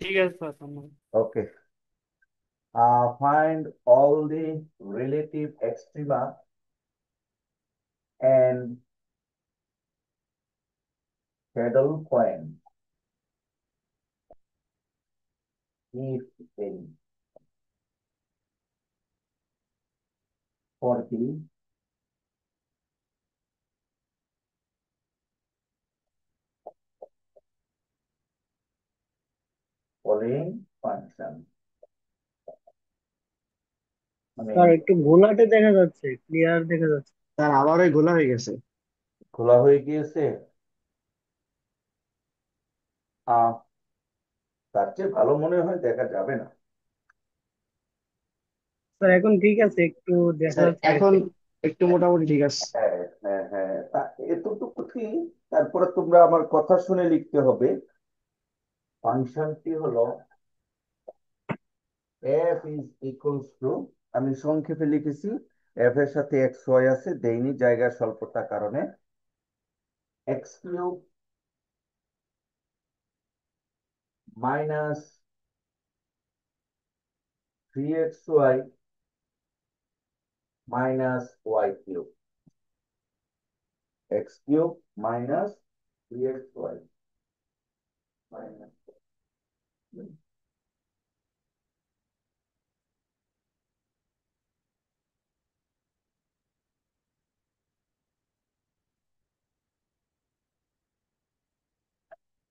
ঠিক আছে স্যার, ধন্যবাদ। ওকে, find all the relative extrema and saddle points if any for the following function. মানে sir একটু ঘোলাটে দেখা যাচ্ছে, ক্লিয়ার দেখা যাচ্ছে। তার আবারও গোলা হয়ে গেছে। খোলা হয়ে গিয়েছে। আহ তার চেয়ে ভালো মনে হয় দেখা যাবে না। স্যার এখন ঠিক আছে, একটু দেখা স্যার যাচ্ছে আগের এখন থেকে। একটু মোটামুটি ঠিক আছে। হ্যাঁ, হ্যাঁ, হ্যাঁ, এতটুকু ঠিক। তারপরে তোমরা আমার কথা শুনে লিখতে হবে। ফাংশনটি হলো f ইজ ইকুয়ালস টু, আমি সংক্ষেপে লিখেছি, f এর সাথে এক্স ওয়াই আছে, দেইনি জায়গার স্বল্পতার কারণে, x cube minus 3xy minus y cube, x cube minus 3xy minus.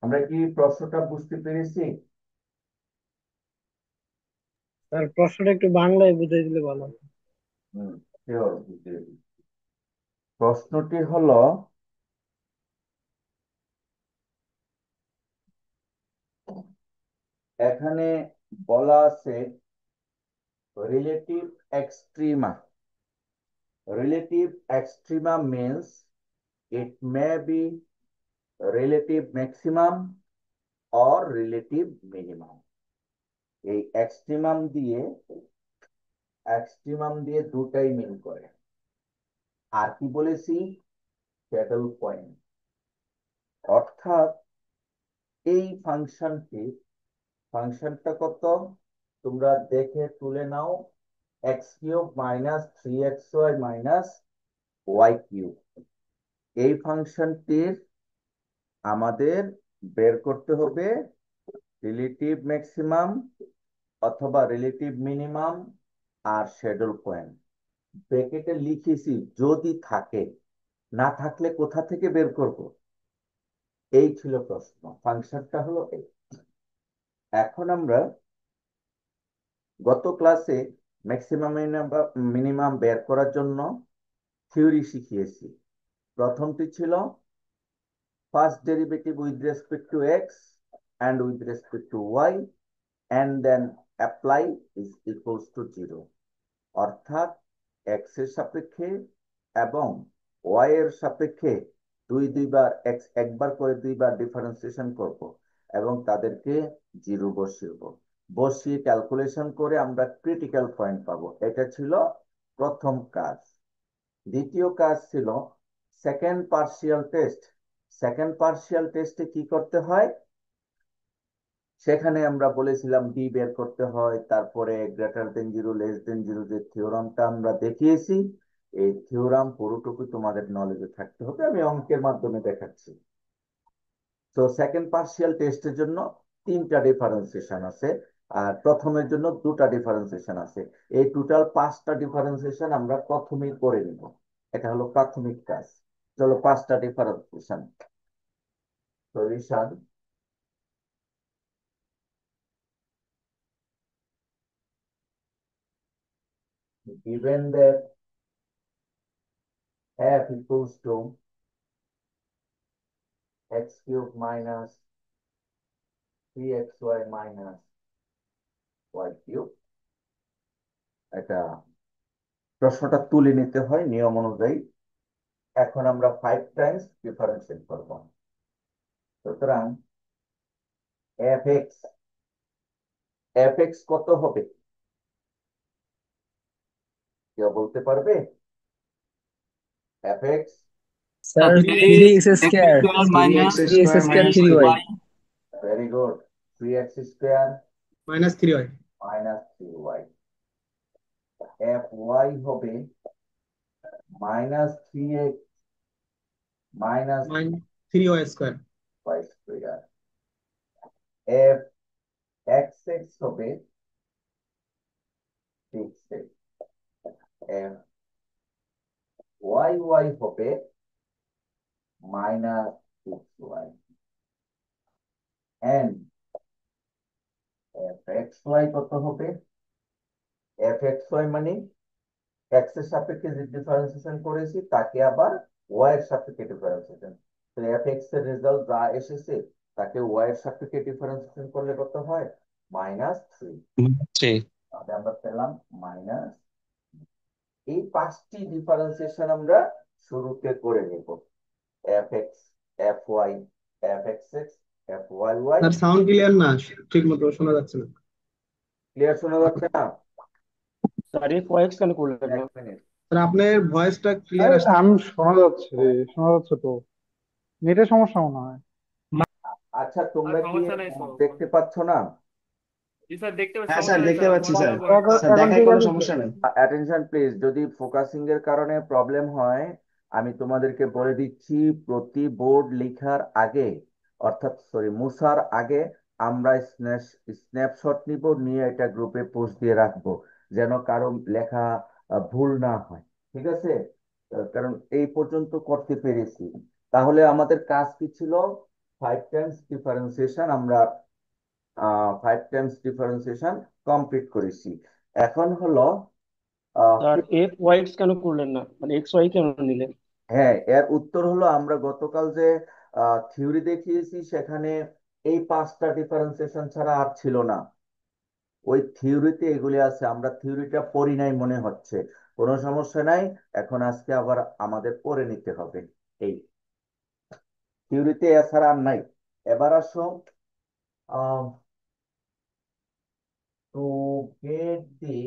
আমরা কি প্রশ্নটা বুঝতে পেরেছি? স্যার প্রশ্নটা একটু বাংলায় বুঝিয়ে দিলে ভালো হতো। হুম, শিওর বুঝতে পেরেছি। প্রশ্নটি হলো, এখানে বলা আছে relative extrema. Relative extrema means it may be relative maximum or relative minimum. এই এক্সট্রিমাম দিয়ে দুটাই মিন করে। আর কি বলেছি? Saddle point. অর্থাৎ এই ফাংশনটা কত তোমরা দেখে তুলে নাও, x cube minus 3xy minus y cube. এই ফাংশনটির আমাদের বের করতে হবে রিলেটিভ ম্যাক্সিমাম অথবা রিলেটিভ মিনিমাম আর শ্যাডল পয়েন্ট। ব্র্যাকেটে লিখেছি যদি থাকে, না থাকলে কোথা থেকে বের করব? এই ছিল প্রশ্ন। ফাংশনটা হলো এই। এখন আমরা গত ক্লাসে ম্যাক্সিমাম মিনিমাম বের করার জন্য থিওরি শিখিয়েছি। প্রথমটি ছিল first derivative with respect to x and with respect to y and then apply is equals to zero. অর্থাৎ এক্স এর সাপেক্ষে এবং ওয়াই এর সাপেক্ষে দুইবার এক্স একবার করে দুইবার ডিফারেন্সিয়েশন করব এবং তাদেরকে জিরো বসিয়ে ক্যালকুলেশন করে আমরা ক্রিটিক্যাল পয়েন্ট পাবো। এটা ছিল প্রথম কাজ। দ্বিতীয় কাজ ছিল second partial test. Second partial টেস্টে কি করতে হয়? সেখানে আমরা বলেছিলাম ডি বের করতে হয়, তারপরে greater than zero less than zero যে থিওরামটা আমরা দেখিয়েছি, এই থিওরাম পুরোটুকু তোমাদের নলেজে থাকতে হবে, আমি অঙ্কের মাধ্যমে দেখাচ্ছি। তো সেকেন্ড পার্শিয়াল টেস্টের জন্য তিনটা ডিফারেন্সিয়েশন আছে, আর প্রথমের জন্য দুটা ডিফারেন্সিয়েশন আছে। এই টোটাল পাঁচটা ডিফারেন্সিয়েশন আমরা প্রথমেই করে নিব। এটা হলো প্রাথমিক কাজ। চলো পাঁচটা differentiation solution. Given that f equals to x cube minus 3xy minus y cube, এটা প্রশ্নটা তুলে নিতে হয় নিয়ম অনুযায়ী। এখন আমরা 5 টাইমস ডিফারেন্সিয়েট করব। সুতরাং f(x) কত হবে কেউ বলতে পারবে? f(x) sir three three x x square, square three x minus square three three y. Y. Very good. 3x² -3y। -3y। fy হবে -3x minus -3y²। y²। f xx হবে 6x। f y হবে -6y। and fxy কত হবে? fxy মানে x এর সাপেক্ষে যে differentiation করেছি তাকে আবার y এর সাপেক্ষে ডিফারেন্সিয়েশন। তো fx এর রেজাল্ট যা এসেছে তাকে y এর সাপেক্ষে ডিফারেন্সিয়েশন করলে কত হয়? -3। থ্রি। তাহলে আমরা পেলাম মাইনাস। এই 5টি ডিফারেন্সিয়েশন আমরা শুরুতে করে নেব। fx fy fxx fyy। Sir sound clear না, ঠিক মতো শোনা যাচ্ছে না। ক্লিয়ার শোনা যাচ্ছে না? স্যার এই কয়েক্স কেন করলেন না? এক মিনিট। স্যার আপনার ভয়েসটা ক্লিয়ার আরে আসছে। আমি শোনা যাচ্ছে রে, শোনা যাচ্ছে তো। নেটের সমস্যা মনে হয়। আচ্ছা, আর তোমরা কি সমস্যা নাই স্যার। দেখতে পাচ্ছ না? জি স্যার, দেখতে পাচ্ছি, হ্যাঁ স্যার, সমস্যা নাই দেখতে স্যার, পাচ্ছি তোমার স্যার। কথা বলেন এখন স্যার। স্যার এখন দেখায় ঠিক কোনো আছে তো? সমস্যা নেই। অ্যাটেনশন প্লিজ, যদি ফোকাসিং এর কারণে প্রবলেম হয় আমি তোমাদেরকে বলে দিচ্ছি, প্রতি বোর্ড লেখার আগে, অর্থাৎ সরি মুছার আগে আমরা স্ন্যাপশট নিব, নিয়ে এটা গ্রুপে পোস্ট দিয়ে রাখবো, যেন কারো লেখা ভুল না হয়। ঠিক আছে? কারণ এই পর্যন্ত করতে পেরেছি। তাহলে আমাদের কাজ কি ছিল? 5 টাইমস ডিফারেন্সিয়েশন আমরা 5 টাইমস ডিফারেন্সিয়েশন কমপ্লিট করেছি। এখন হলো স্যার এফ ওয়াইক্স কেন করলেন না, মানে এক্স ওয়াই কেন নিলেন? হ্যাঁ, এর উত্তর হলো আমরা গতকাল যে থিওরি দেখিয়েছি সেখানে এই 5টা ডিফারেন্সিয়েশন ছাড়া আর ছিল না। ওই থিওরিতে এগুলি আছে, আমরা থিওরিটা পড়ি নাই মনে হচ্ছে। কোনো সমস্যা নাই, এখন আজকে আবার আমাদের পড়ে নিতে হবে। এই থিওরিতে এছাড়া আর নাই। এবার আসো, to get the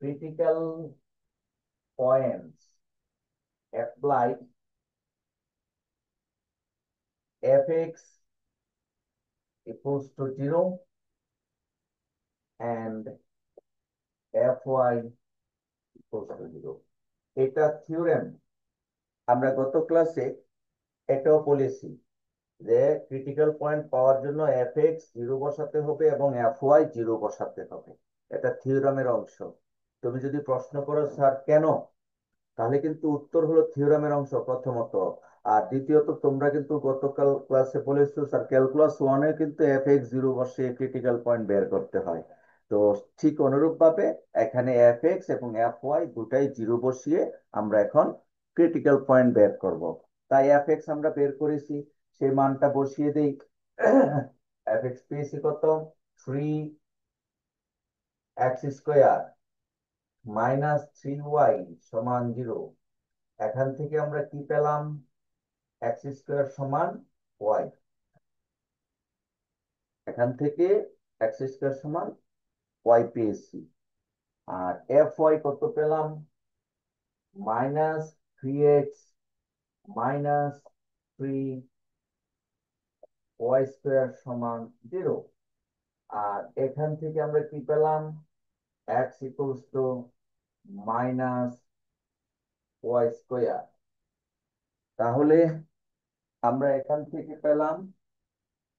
critical points apply fx equals to 0 and fy equals to 0। এটা থিওরেম। আমরা গত ক্লাসে এটাও বলেছি যে ক্রিটিক্যাল পয়েন্ট পাওয়ার জন্য fx 0 বসাতে হবে এবং fy 0 বসাতে হবে। এটা থিওরেমের অংশ। তুমি যদি প্রশ্ন করো স্যার কেন, তাহলে কিন্তু উত্তর হলো থিওরেমের অংশ প্রথমত। আর দ্বিতীয়ত তোমরা কিন্তু গতকাল ক্লাসে বলেছো স্যার ক্যালকুলাস 1-এ কিন্তু fx 0 বসিয়ে ক্রিটিক্যাল পয়েন্ট বের করতে হয়। তো ঠিক অনুরূপ ভাবে এখানে fx এবং fy দুটাই 0 বসিয়ে আমরা এখন ক্রিটিক্যাল পয়েন্ট বের করব। তাই fx আমরা বের করেছি, সেই মানটা বসিয়ে দেই। fx পেয়েছি কত? 3x² -3y সমান 0। এখান থেকে আমরা কি পেলাম? x² সমান y। এখান থেকে x² সমান y পেয়েছি। আর fy কত পেলাম? -3x -3y² সমান 0। আর এখান থেকে আমরা কি পেলাম? x equals to -y²। তাহলে আমরা এখান থেকে পেলাম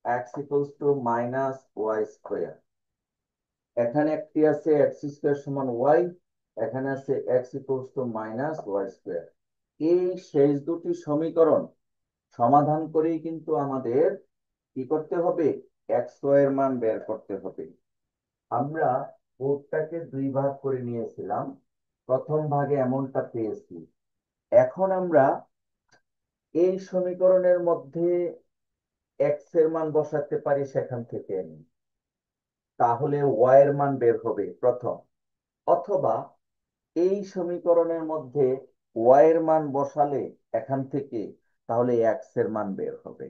x ইকুয়ালস টু -y²। এখানে একটি আছে x² সমান y, এখানে আছে x ইকুয়ালস টু -y²। এই শেষ দুটি সমীকরণ সমাধান করেই কিন্তু আমাদের কি করতে হবে? xy এর মান বের করতে হবে। আমরা বোর্ডটাকে 2 ভাগ করে নিয়েছিলাম, প্রথম ভাগে এমনটা পেয়েছি। এখন আমরা এই সমীকরণের মধ্যে x এর মান বসাতে পারি সেখান থেকে, তাহলে y এর মান বের হবে প্রথম। অথবা এই সমীকরণের মধ্যে y এর মান বসালে এখান থেকে, তাহলে x এর মান বের হবে।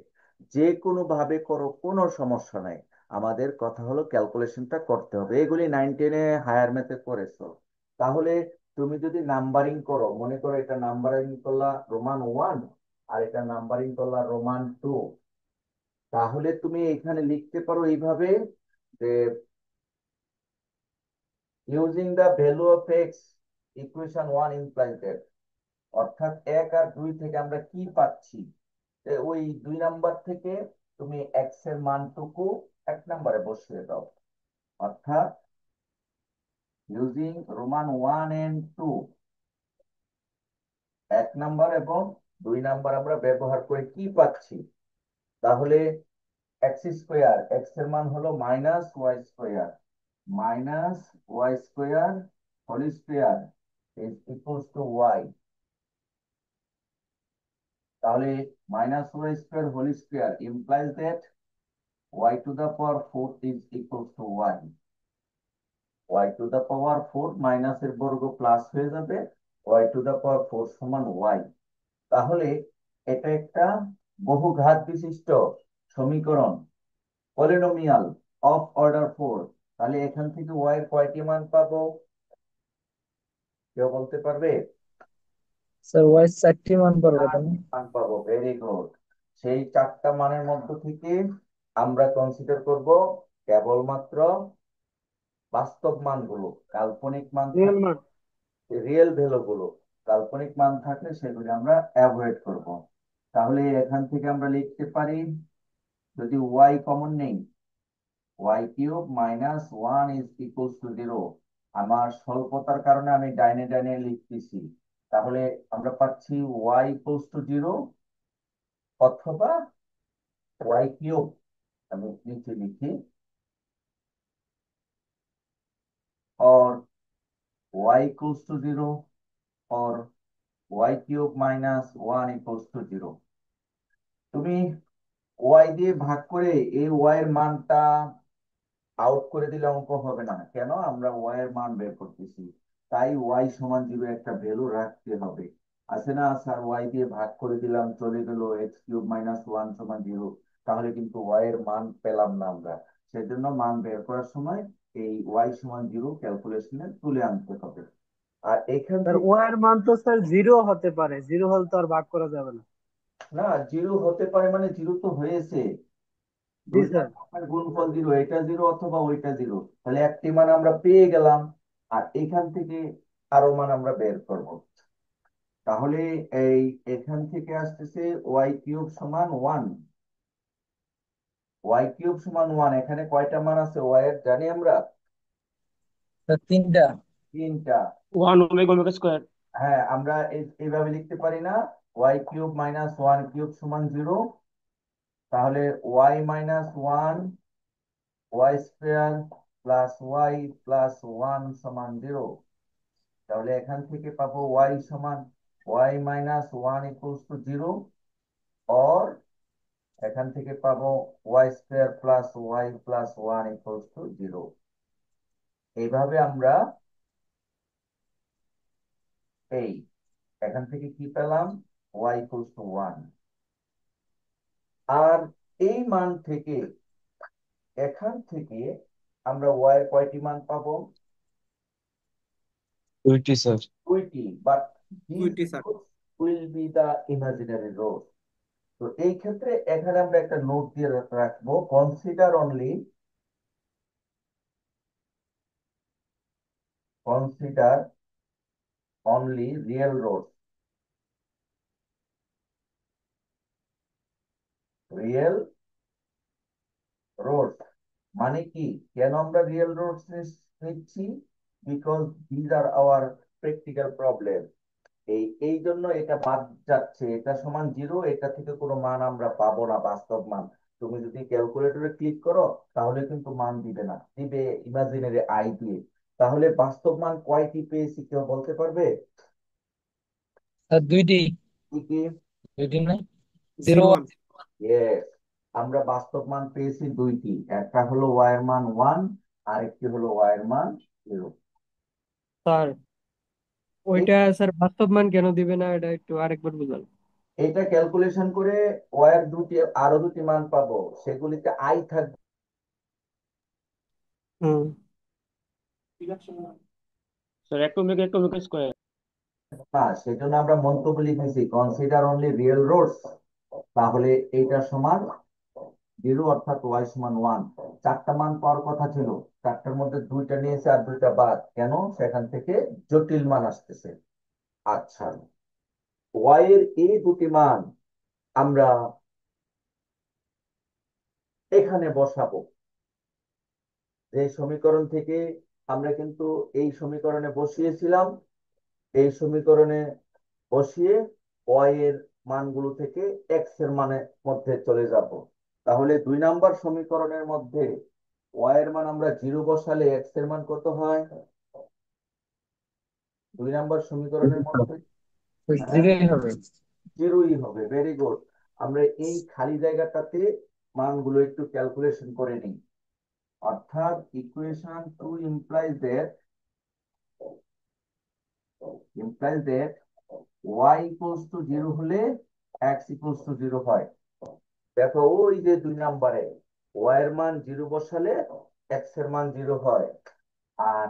যে কোনো ভাবে করো, কোনো সমস্যা নাই। আমাদের কথা হলো ক্যালকুলেশনটা করতে হবে। এগুলি 9-10-এ হায়ার ম্যাথে করেছো। তাহলে তুমি যদি নাম্বারিং করো, মনে করো এটা নাম্বারিং করলা রোমান 1 আর এটা নাম্বারিং করলা রোমান 2, তাহলে তুমি এখানে লিখতে পারো এইভাবে যে using the value of x equation 1 implies that, অর্থাৎ 1 আর 2 থেকে আমরা কি পাচ্ছি, ওই 2 নাম্বার থেকে তুমি এক্স এর মানটুকু 1 নম্বরে বসিয়ে দাও। অর্থাৎ ইউজিং রোমান 1 এন্ড 2, 1 নাম্বার এবং 2 নাম্বার আমরা ব্যবহার করে কি পাচ্ছি, তাহলে এক্স স্কোয়ার, এক্স এর মান হলো -y², -y² whole square is equals to y. তাহলে -y² whole square implies that y to the power 4 is equals to y, y to the power 4 মাইনাসের বর্গ প্লাস হয়ে যাবে, y টু the power 4 সমান y। তাহলে এটা একটা বহুঘাত বিশিষ্ট সমীকরণ, পলিনোমিয়াল অফ অর্ডার 4। তাহলে এখান থেকে y এর কয়টি মান পাবো, কেউ বলতে পারবে? স্যার ওয়াই 4টি মান পারবো তাই 4টি না? মান পাবো, ভেরি গুড। সেই 4টা মানের মধ্য থেকে আমরা কনসিডার করব কেবলমাত্র বাস্তব মানগুলো, কাল্পনিক মান রিয়েল মান। রিয়েল ভ্যালু গুলো, কাল্পনিক মান থাকলে সেগুলি আমরা অ্যাভয়েড করব। তাহলে এখান থেকে আমরা লিখতে পারি, যদি y কমন নেই, y³ -1 ইজ ইকুয়ালস টু 0। আমার স্বল্পতার কারণে আমি ডাইনে ডাইনে লিখতেছি। তাহলে আমরা পাচ্ছি y ইকুয়ালস টু 0 অথবা y³, আমি নিচে লিখি, or y equals to 0 or y³ -1 equals to 0। তুমি y দিয়ে ভাগ করে এই y এর মানটা আউট করে দিলে অঙ্ক হবে না, কেন? আমরা y এর মান বের করতেছি, তাই y সমান 0 একটা ভ্যালু রাখতে হবে। আছে না স্যার, y দিয়ে ভাগ করে দিলাম চলে গেল x³ -1 সমান 0, তাহলে কিন্তু y এর মান পেলাম না আমরা। সেজন্য মান বের করার সময় এই y সমান 0 ক্যালকুলেশনে তুলে আনতে হবে। আর এখান স্যার থেকে ওয়াই এর মান তো স্যার জিরো হতে পারে, জিরো হলে তো আর ভাগ করা যাবে না। না, 0 হতে পারে মানে 0 তো হয়েছে, জি দুইটা স্যার। মানের গুণফল 0, এটা 0 অথবা ওইটা 0, তাহলে একটি মান আমরা পেয়ে গেলাম। আর এখান থেকে আরো মান আমরা বের করব। তাহলে এই এখান থেকে আসতেছে y³ সমান 1, y³ সমান 1। এখানে কয়টা মান আছে y এর জানি আমরা? স্যার 3টা। 3টা। 1 ওমেগা ওমেগা স্কোয়ার। হ্যাঁ, আমরা এইভাবে লিখতে পারি না, y³ -1³ সমান 0। তাহলে y -1 y² plus y plus 1 সমান 0। তাহলে এখান থেকে পাবো y সমান y -1 ইকুয়ালস টু 0, অর এখান থেকে পাবো y² plus y plus 1 equals to 0। এইভাবে আমরা এই এখান থেকে কি পেলাম, y ইকুয়ালস টু 1। আর এই মান থেকে এখান থেকে আমরা y এর কয়টি মান পাবো? 20 স্যার। 2টি, but these 20 sir. rows will be the imaginary rows। তো এই ক্ষেত্রে এখানে আমরা একটা নোট দিয়ে রাখবো, consider only real roots. Real roots মানে কি, কেন আমরা রিয়েল রোডস নিচ্ছি? Because these are our practical problem. এই জন্য এটা বাদ যাচ্ছে, এটা সমান 0, এটা থেকে কোনো মান আমরা পাবো না, বাস্তব মান। তুমি যদি ক্যালকুলেটরে ক্লিক করো তাহলে কিন্তু মান দিবে না, দিবে ইমাজিনারি আই দিয়ে। তাহলে বাস্তব মান কয়টি পেয়েছি কেউ বলতে পারবে? স্যার 2টি। কি কি? 2টি না? 0 জিরো। 1। ইয়েস, আমরা বাস্তব মান পেয়েছি 2টি, একটা হলো y এর মান 1, আরেকটি হলো y এর মান 0। স্যার ওইটা স্যার বাস্তব মান কেন দিবে না, এটা একটু আরেকবার বুঝান। এটা ক্যালকুলেশন করে y এর আরো দুটি মান পাবো, সেগুলিতে আই থাকবে হুম। Sir 1 omega 1 omega square. না। সেজন্য আমরা মন্তব্য লিখেছি কনসিডার অনলি রিয়েল রোডস। তাহলে এইটা সমান জিরো, অর্থাৎ ওয়াই সমান 1। চারটা মান পাওয়ার কথা ছিল, চারটার মধ্যে দুইটা নিয়েছে আর দুইটা বাদ, কেন? সেখান থেকে জটিল মান আসতেছে। আচ্ছা, ওয়াই এর এই দুটি মান আমরা এখানে বসাবো। যে সমীকরণ থেকে আমরা কিন্তু এই সমীকরণে বসিয়েছিলাম, এই সমীকরণে বসিয়ে ওয়াই এর মানগুলো থেকে এক্স এর মানের মধ্যে চলে যাব। তাহলে 2 নম্বর সমীকরণের মধ্যে ওয়াই এর মান আমরা জিরো বসালে এক্স এর মান কত হয়? 2 নম্বর সমীকরণের মধ্যে, হ্যাঁ, জিরোই হবে। জিরোই হবে। Very good. আমরা এই খালি জায়গাটাতে মানগুলো একটু ক্যালকুলেশন করে নিই। অর্থাৎ equation 2 implies that y equals to 0 হলে x equals to 0 হয়। দেখো, ওই যে 2 নম্বরে y এর মান 0 বসালে x এর মান 0 হয়, আর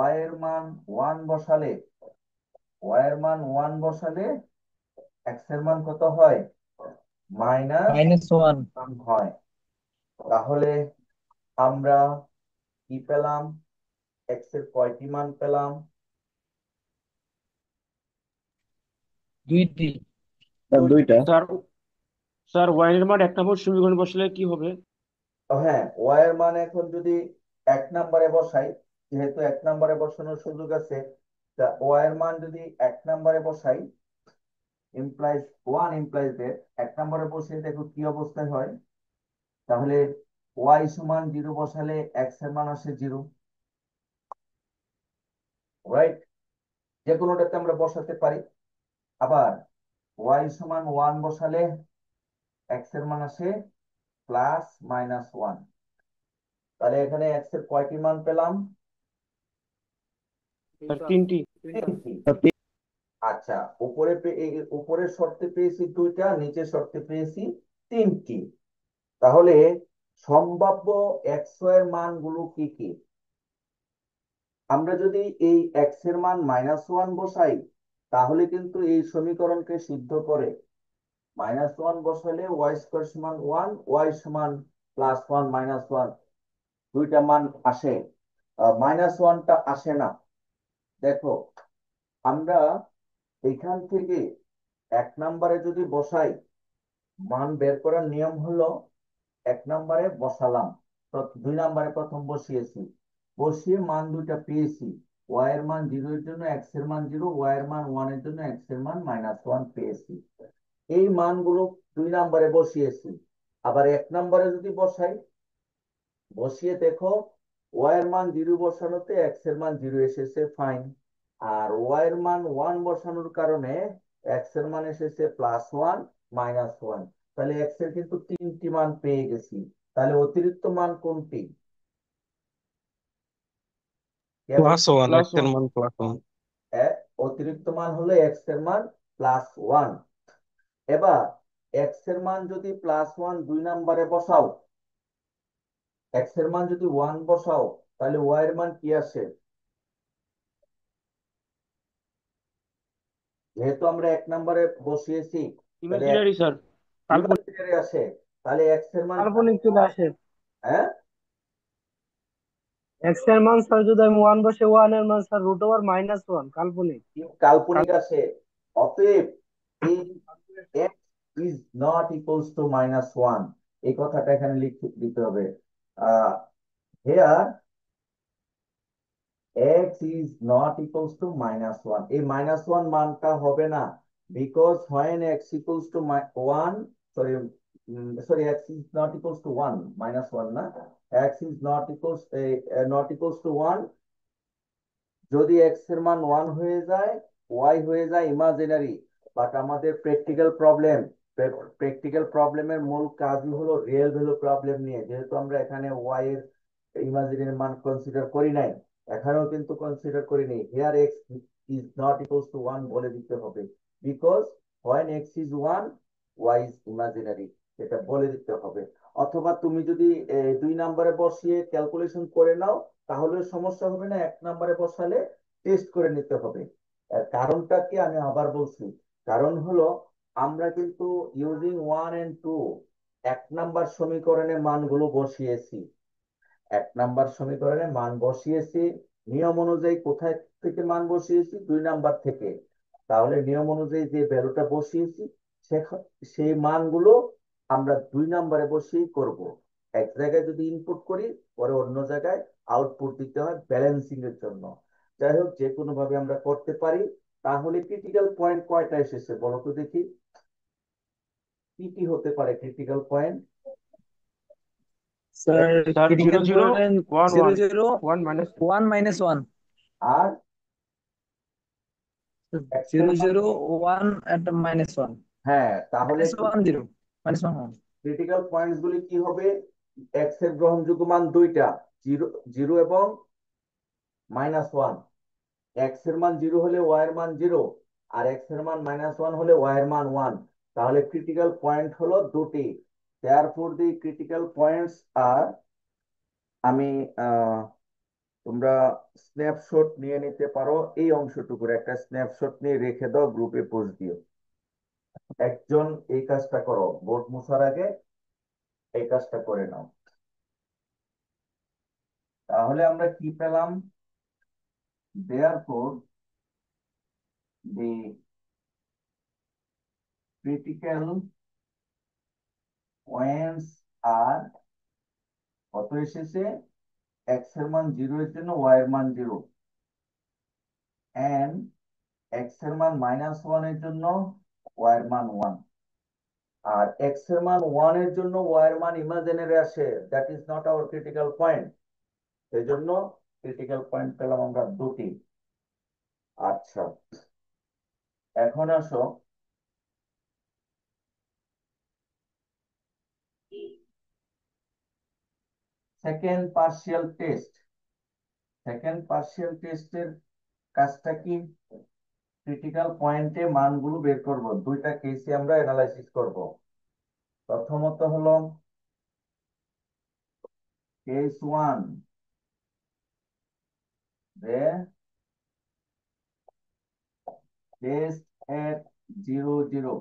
y এর মান 1 বসালে x এর মান কত হয়? মাইনাস -1। 1 হয়। তাহলে আমরা কি পেলাম? x এর কয়টি মান পেলাম? দুইটি। দুইটা। স্যার, ওয়াই এর মান 1 নম্বর সমীকরণ বসলে কি হবে? হ্যাঁ, ওয়াই এর মান এখন যদি 1 নম্বরে বসাই, যেহেতু 1 নম্বরে বসানোর সুযোগ আছে, তা ওয়াই এর মান যদি 1 নম্বরে বসাই, ইমপ্লাইজ 1 ইমপ্লাইজ দ্যাট 1 নম্বরে বসিয়ে দেখো কি অবস্থায় হয়। তাহলে ওয়াই সমান 0 বসালে এক্স এর মান আসে 0, রাইট? যে কোনোটাতে আমরা বসাতে পারি। আবার ওয়াই সমান 1 বসালে এক্স এর মান আসে +-1। তাহলে এখানে এক্স এর কয়টি মান পেলাম? স্যার, 3টি। 3টি। আচ্ছা, উপরের শর্তে পেয়েছি 2টা, নিচের শর্তে পেয়েছি 3টি। তাহলে সম্ভাব্য এক্স এর মানগুলো কি কি? আমরা যদি এই এক্স এর মান -1 বসাই, তাহলে কিন্তু এই সমীকরণকে সিদ্ধ করে -1 বসালে ওয়াই স্কোয়ার সমান 1, ওয়াই সমান +1 -1 দুইটা মান আসে, -1টা আসে না। দেখো, আমরা এখান থেকে 1 নম্বরে যদি বসাই, মান বের করার নিয়ম হলো 1 নম্বরে বসালাম, 2 নম্বরে প্রথম বসিয়েছি, বসিয়ে মান দুইটা পেয়েছি। ওয়াই এর মান 0 এর জন্য এক্স এর মান 0, ওয়াই এর মান 1 এর জন্য এক্স এর মান -1 পেয়েছি। এই মানগুলো 2 নম্বরে বসিয়েছি। আবার 1 নম্বরে যদি বসাই, বসিয়ে দেখো ওয়াই এর মান 0 বসানোতে এক্স এর মান 0 এসেছে, ফাইন। আর ওয়াই এর মান 1 বসানোর কারণে এক্স এর মান এসেছে +1 -1। তাহলে এক্স এর কিন্তু 3টি মান পেয়ে গেছি। তাহলে অতিরিক্ত মান কোনটি? কেবল +1, এক্স এর মান +1। অতিরিক্ত মান হলো এক্স এর মান +1। এবার এক্স এর মান যদি +1 2 নম্বরে বসাও, এক্স এর মান যদি 1 বসাও, তাহলে ওয়াই এর মান কি আসে? যেহেতু আমরা 1 নম্বরে বসিয়েছি, তাহলে ইমাজিনারি স্যার, কাল্পনিক। ইমাজিনারি আসে। তাহলে এক্স এর মান কাল্পনিক চলে আসে। হ্যাঁ, এক্স এর মান স্যার যদি আমি 1 বসে, 1 এর মান স্যার √1 কাল্পনিক। কাল্পনিক আসে। অতএব এই x is not equals to -1, এই কথাটা এখানে লিখে দিতে হবে। Here x is not equals to -1, এই -1 মানটা হবে না, because when x equals to 1, sorry, x is not equals to 1, -1 না, x is not equals to 1। যদি x এর মান 1 হয়ে যায়, y হয়ে যায় ইমাজিনারি। বাট আমাদের প্র্যাকটিক্যাল প্রবলেমের মূল কাজই হলো রিয়েল ভ্যালু প্রবলেম নিয়ে, যেহেতু আমরা এখানে y এর ইমাজিনারি মান কনসিডার করি নাই, এখানেও কিন্তু কনসিডার করিনি। Here x is not equals to 1 বলে দিতে হবে, because when x is 1, y is imaginary, এটা বলে দিতে হবে। অথবা তুমি যদি 2 নম্বরে বসিয়ে ক্যালকুলেশন করে নাও, তাহলে সমস্যা হবে না, 1 নম্বরে বসালে টেস্ট করে নিতে হবে। কারণটা কি আমি আবার বলছি, কারণ হলো আমরা কিন্তু ইউজিং 1 and 2 এক নাম্বার সমীকরণে মানগুলো বসিয়েছি, এক নাম্বার সমীকরণে মান বসিয়েছি, নিয়ম অনুযায়ী কোথায় থেকে মান বসিয়েছি? 2 নাম্বার থেকে। তাহলে নিয়ম অনুযায়ী যে ভ্যালুটা বসিয়েছি সেই মানগুলো আমরা 2 নাম্বারে বসিয়ে করব। এক জায়গায় যদি ইনপুট করি, পরে অন্য জায়গায় আউটপুট দিতে হয় ব্যালেন্সিং এর জন্য। যাই হোক, যে কোনো ভাবে আমরা করতে পারি। তাহলে ক্রিটিক্যাল পয়েন্ট কয়টা এসেছে বলো তো দেখি, কি কি হতে পারে critical point? Sir sir critical 0 0 point 1 zero 1 zero 1 minus one minus one, আর এক্স এর জিরো মান? জিরো ওয়ান একটা মাইনাস ওয়ান, হ্যাঁ, তাহলে minus one zero, minus one one. Critical points গুলি কি হবে? এক্স এর গ্রহণযোগ্য মান দুইটা, জিরো জিরো এবং -1। এক্স এর মান জিরো হলে ওয়াই এর মান জিরো, আর এক্স এর মান -1 হলে ওয়াই এর মান 1। তাহলে ক্রিটিক্যাল পয়েন্ট হলো দুটি। দেয়ারফর দি ক্রিটিক্যাল পয়েন্টস আর, আমি তোমরা স্ন্যাপশট নিয়ে নিতে পারো, এই অংশটুকুর একটা স্ন্যাপশট নিয়ে রেখে দাও, গ্রুপে পোস্ট দিও। একজন এই কাজটা করো, বোর্ড মুছার আগে এই কাজটা করে নাও। তাহলে আমরা কি পেলাম? দেয়ারফর দি ক্রিটিক্যাল পয়েন্টস আর, কত এসেছে? এক্স এর মান 0 এর জন্য ওয়াই এর মান 0, এন্ড এক্স এর মান -1 এর জন্য ওয়াই এর মান 1। আর এক্স এর মান 1 এর জন্য ওয়াই এর মান ইমাজিনারি আসে, that is not our critical point. এই জন্য ক্রিটিক্যাল পয়েন্ট পেলাম আমরা দুটি। আচ্ছা, এখন আসো second partial test. Second partial টেস্টের কাজটা কি? ক্রিটিক্যাল পয়েন্টে মানগুলো বের করব, দুইটা কেসে আমরা অ্যানালাইসিস করব। প্রথমত হলো কেস 1, যে টেস্ট এট 0 0।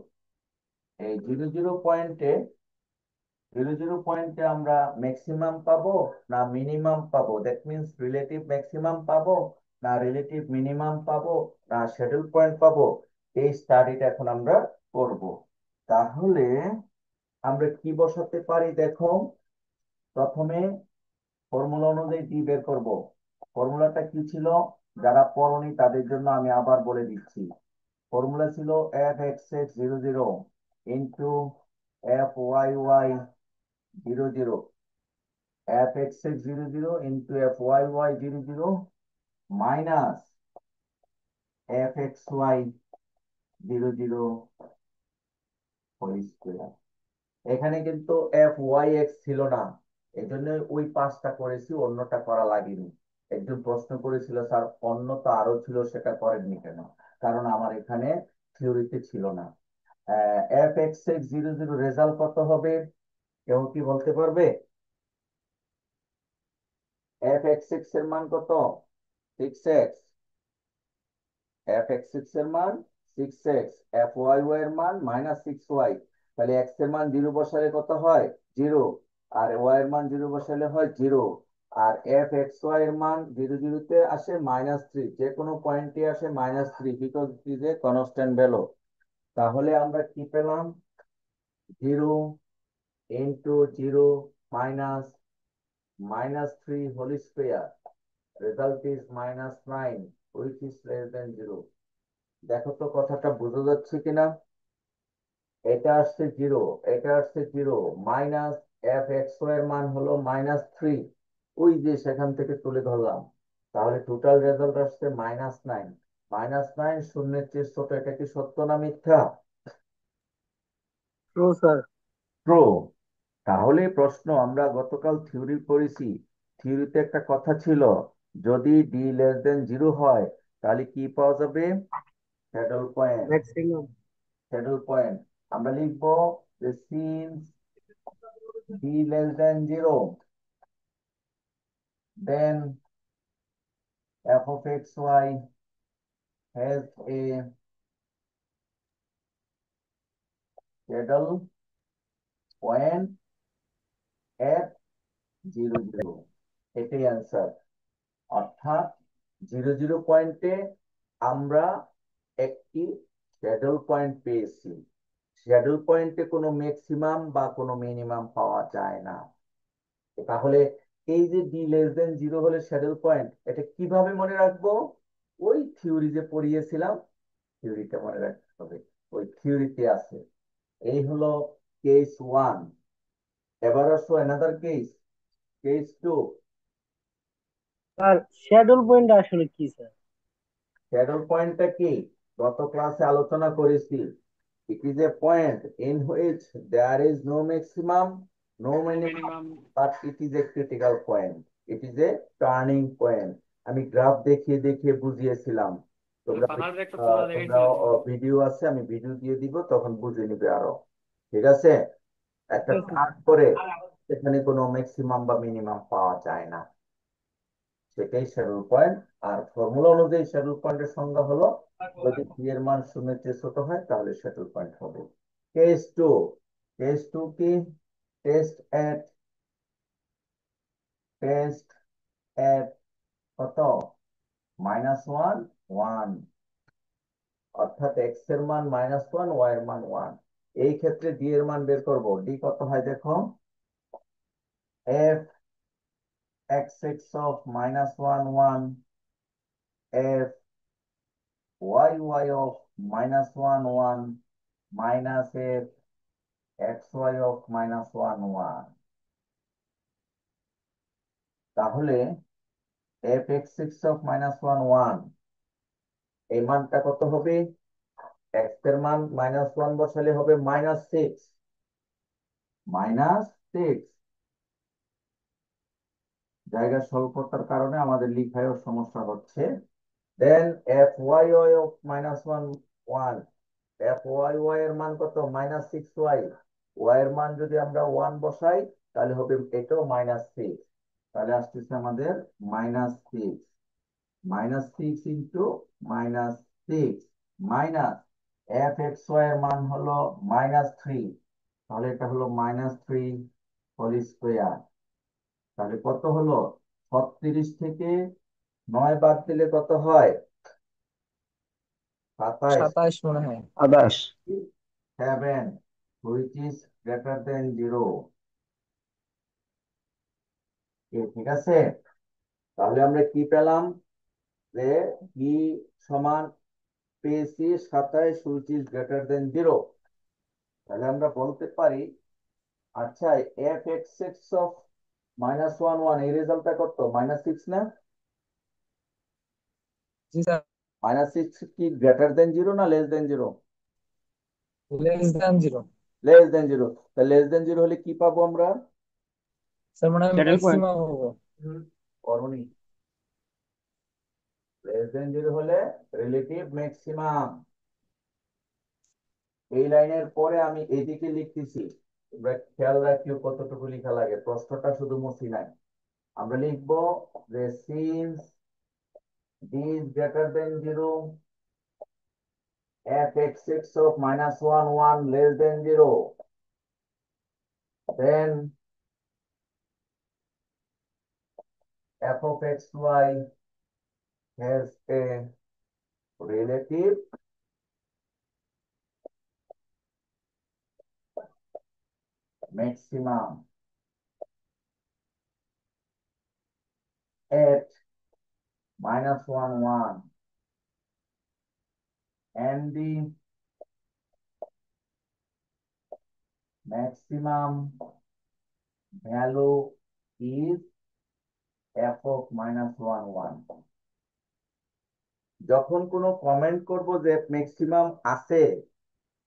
এই 0 0 পয়েন্টে আমরা ম্যাক্সিমাম পাবো না মিনিমাম পাবো, দ্যাট মিনস রিলেটিভ ম্যাক্সিমাম পাবো না রিলেটিভ মিনিমাম পাবো না শ্যাডেল পয়েন্ট পাবো, এই স্টাডিটা এখন আমরা করব। তাহলে আমরা কি বসাতে পারি দেখো, প্রথমে ফর্মুলা অনুযায়ী ডি বের করব। ফর্মুলাটা কি ছিল? যারা পড়নি তাদের জন্য আমি আবার বলে দিচ্ছি। ফর্মুলা ছিল f(x(x)(0 0) into f(y(y)(0 0), f(x(x)(0 0) into f(y(y)(0 0) minus f(x(y)(0 0) whole square. এখানে কিন্তু f(y(x) ছিল না, এই জন্য ওই পাঁচটা করেছি, অন্যটা করা লাগেনি। একজন প্রশ্ন করেছিল, স্যার অন্য তো আরো ছিল, সেটা করেননি কেন? কারণ আমার এখানে থিওরিতে ছিল না। f(x(x)(0 0) রেজাল্ট কত হবে কেউ কি বলতে পারবে? f(x(x) এর মান কত? 6x। f(x(x) এর মান 6x, fy(y) এর মান -6y। তাহলে x এর মান 0 বসালে কত হয়? 0। আর y এর মান 0 বসালে হয় 0। আর fxy এর মান 0 0 তে আসে -3, যে কোনো পয়েন্টে আসে -3, because it is a constant value. তাহলে আমরা কি পেলাম? 0 into 0 minus -3 whole square, result is -9, which is less than 0। দেখো তো কথাটা বোঝা যাচ্ছে কিনা? এটা আসছে 0, এটা আসছে 0, মাইনাস f(x)y এর মান হলো -3, ওই যে সেখান থেকে তুলে ধরলাম। তাহলে টোটাল রেজাল্ট আসছে -9। -9 শূন্যের চেয়ে ছোট, এটা কি সত্য না মিথ্যা? True sir. ট্রু। তাহলে প্রশ্ন, আমরা গতকাল থিওরি পড়েছি, থিওরিতে একটা কথা ছিল, যদি d<0 হয় তাহলে কি পাওয়া যাবে? Saddle point. Maximum. Saddle point আমরা লিখবো যে since d<0, then f of xy has a saddle point at 00, এটাই অ্যান্সার। অর্থাৎ 00 পয়েন্টে আমরা একটি শ্যাডল পয়েন্ট পেয়েছি। শ্যাডল পয়েন্টে কোনো ম্যাক্সিমাম বা কোনো মিনিমাম পাওয়া যায় না। তাহলে এই যে ডি লেস দেন 0 হলে শ্যাডল পয়েন্ট, এটা কিভাবে মনে রাখবো? ওই থিওরি যে পড়িয়েছিলাম, থিওরিটা মনে রাখতে হবে, ওই থিওরিতে আছে। এই হলো কেস 1। এবার আসো another case, case 2। Sir saddle point আসলে কি স্যার? শ্যাডল পয়েন্টটা কি গত ক্লাসে আলোচনা করেছি। It is a point in which there is no maximum, no minimum, minimum but it is a critical point, it is a turning point. আমি graph দেখিয়ে দেখিয়ে বুঝিয়েছিলাম। তোমরা ফাহাদের একটা তোমরা তোমরা দেখাইছিলে তো। ভিডিও আছে, আমি ভিডিও দিয়ে দিব, তখন বুঝে নিবে আরো। ঠিক আছে? একটা ঠিক আছে টার্ন করে সেখানে কোনো ম্যাক্সিমাম বা মিনিমাম পাওয়া যায় না, সেটাই শ্যাডল পয়েন্ট। আর ফর্মুলা অনুযায়ী শ্যাডল পয়েন্টের সংজ্ঞা হলো, যদি পি এর মান শূন্যের চেয়ে ছোট হয় তাহলে শ্যাডল পয়েন্ট হবে। কেস 2। কেস 2 কি? টেস্ট এট, টেস্ট এট কত? -1 1, অর্থাৎ এক্স এর মান -1, ওয়াই এর মান 1। এই ক্ষেত্রে ডি এর মান বের করব। ডি কত হয় দেখো, f x x of -1 1, f y y of -1 1, minus f x y of -1 1। তাহলে এফ এক্স এক্স অফ -1 1, এই মানটা কত হবে? এক্স এর মান -1 বসালে হবে -6, -6। জায়গা স্বল্পতার কারণে আমাদের লিখায়ও সমস্যা হচ্ছে। Then f y y of -1 1, f y y এর মান কত? -6 ওয়াই। ওয়াই এর মান যদি আমরা 1 বসাই তাহলে হবে এটাও -6। তাহলে আসতেছে আমাদের -6, -6 into -6, minus f x y এর মান হলো -3, তাহলে এটা হলো -3 হোল স্কোয়ার। তাহলে কত হলো? 36 থেকে 9 বাদ দিলে কত হয়? 27। 27 মনে হয়। 7, হুইচ ইজ গ্রেটার দেন 0। ঠিক আছে? তাহলে আমরা কি পেলাম? যে বি সমান পেয়েছি 27, হুইচ ইজ গ্রেটার দেন 0। তাহলে আমরা বলতে পারি, আচ্ছা এফ এক্স এক্স অফ -1 1, এই রেজাল্টটা কত? -6 না? জি স্যার, -6 কি গ্রেটার দেন 0 না less than 0? Less than 0। Less than 0। তাহলে লেস দেন 0 হলে কি পাবো আমরা? স্যার মনে হয় স্যাডেল পয়েন্ট। ম্যাক্সিমাম হবে। করণী। লেস দেন 0 হলে রিলেটিভ ম্যাক্সিমাম। এই লাইনের পরে আমি এদিকে লিখতেছি, তোমরা খেয়াল রাখিও কতটুকু লেখা লাগে, প্রশ্নটা শুধু মুছি নাই। আমরা লিখবো যে since D is greater than 0, f x x of -1 1 less than 0, then f of x y has a relative maximum at -1 1, and the maximum value is f of -1 1। যখন কোনো কমেন্ট করব যে ম্যাক্সিমাম আছে,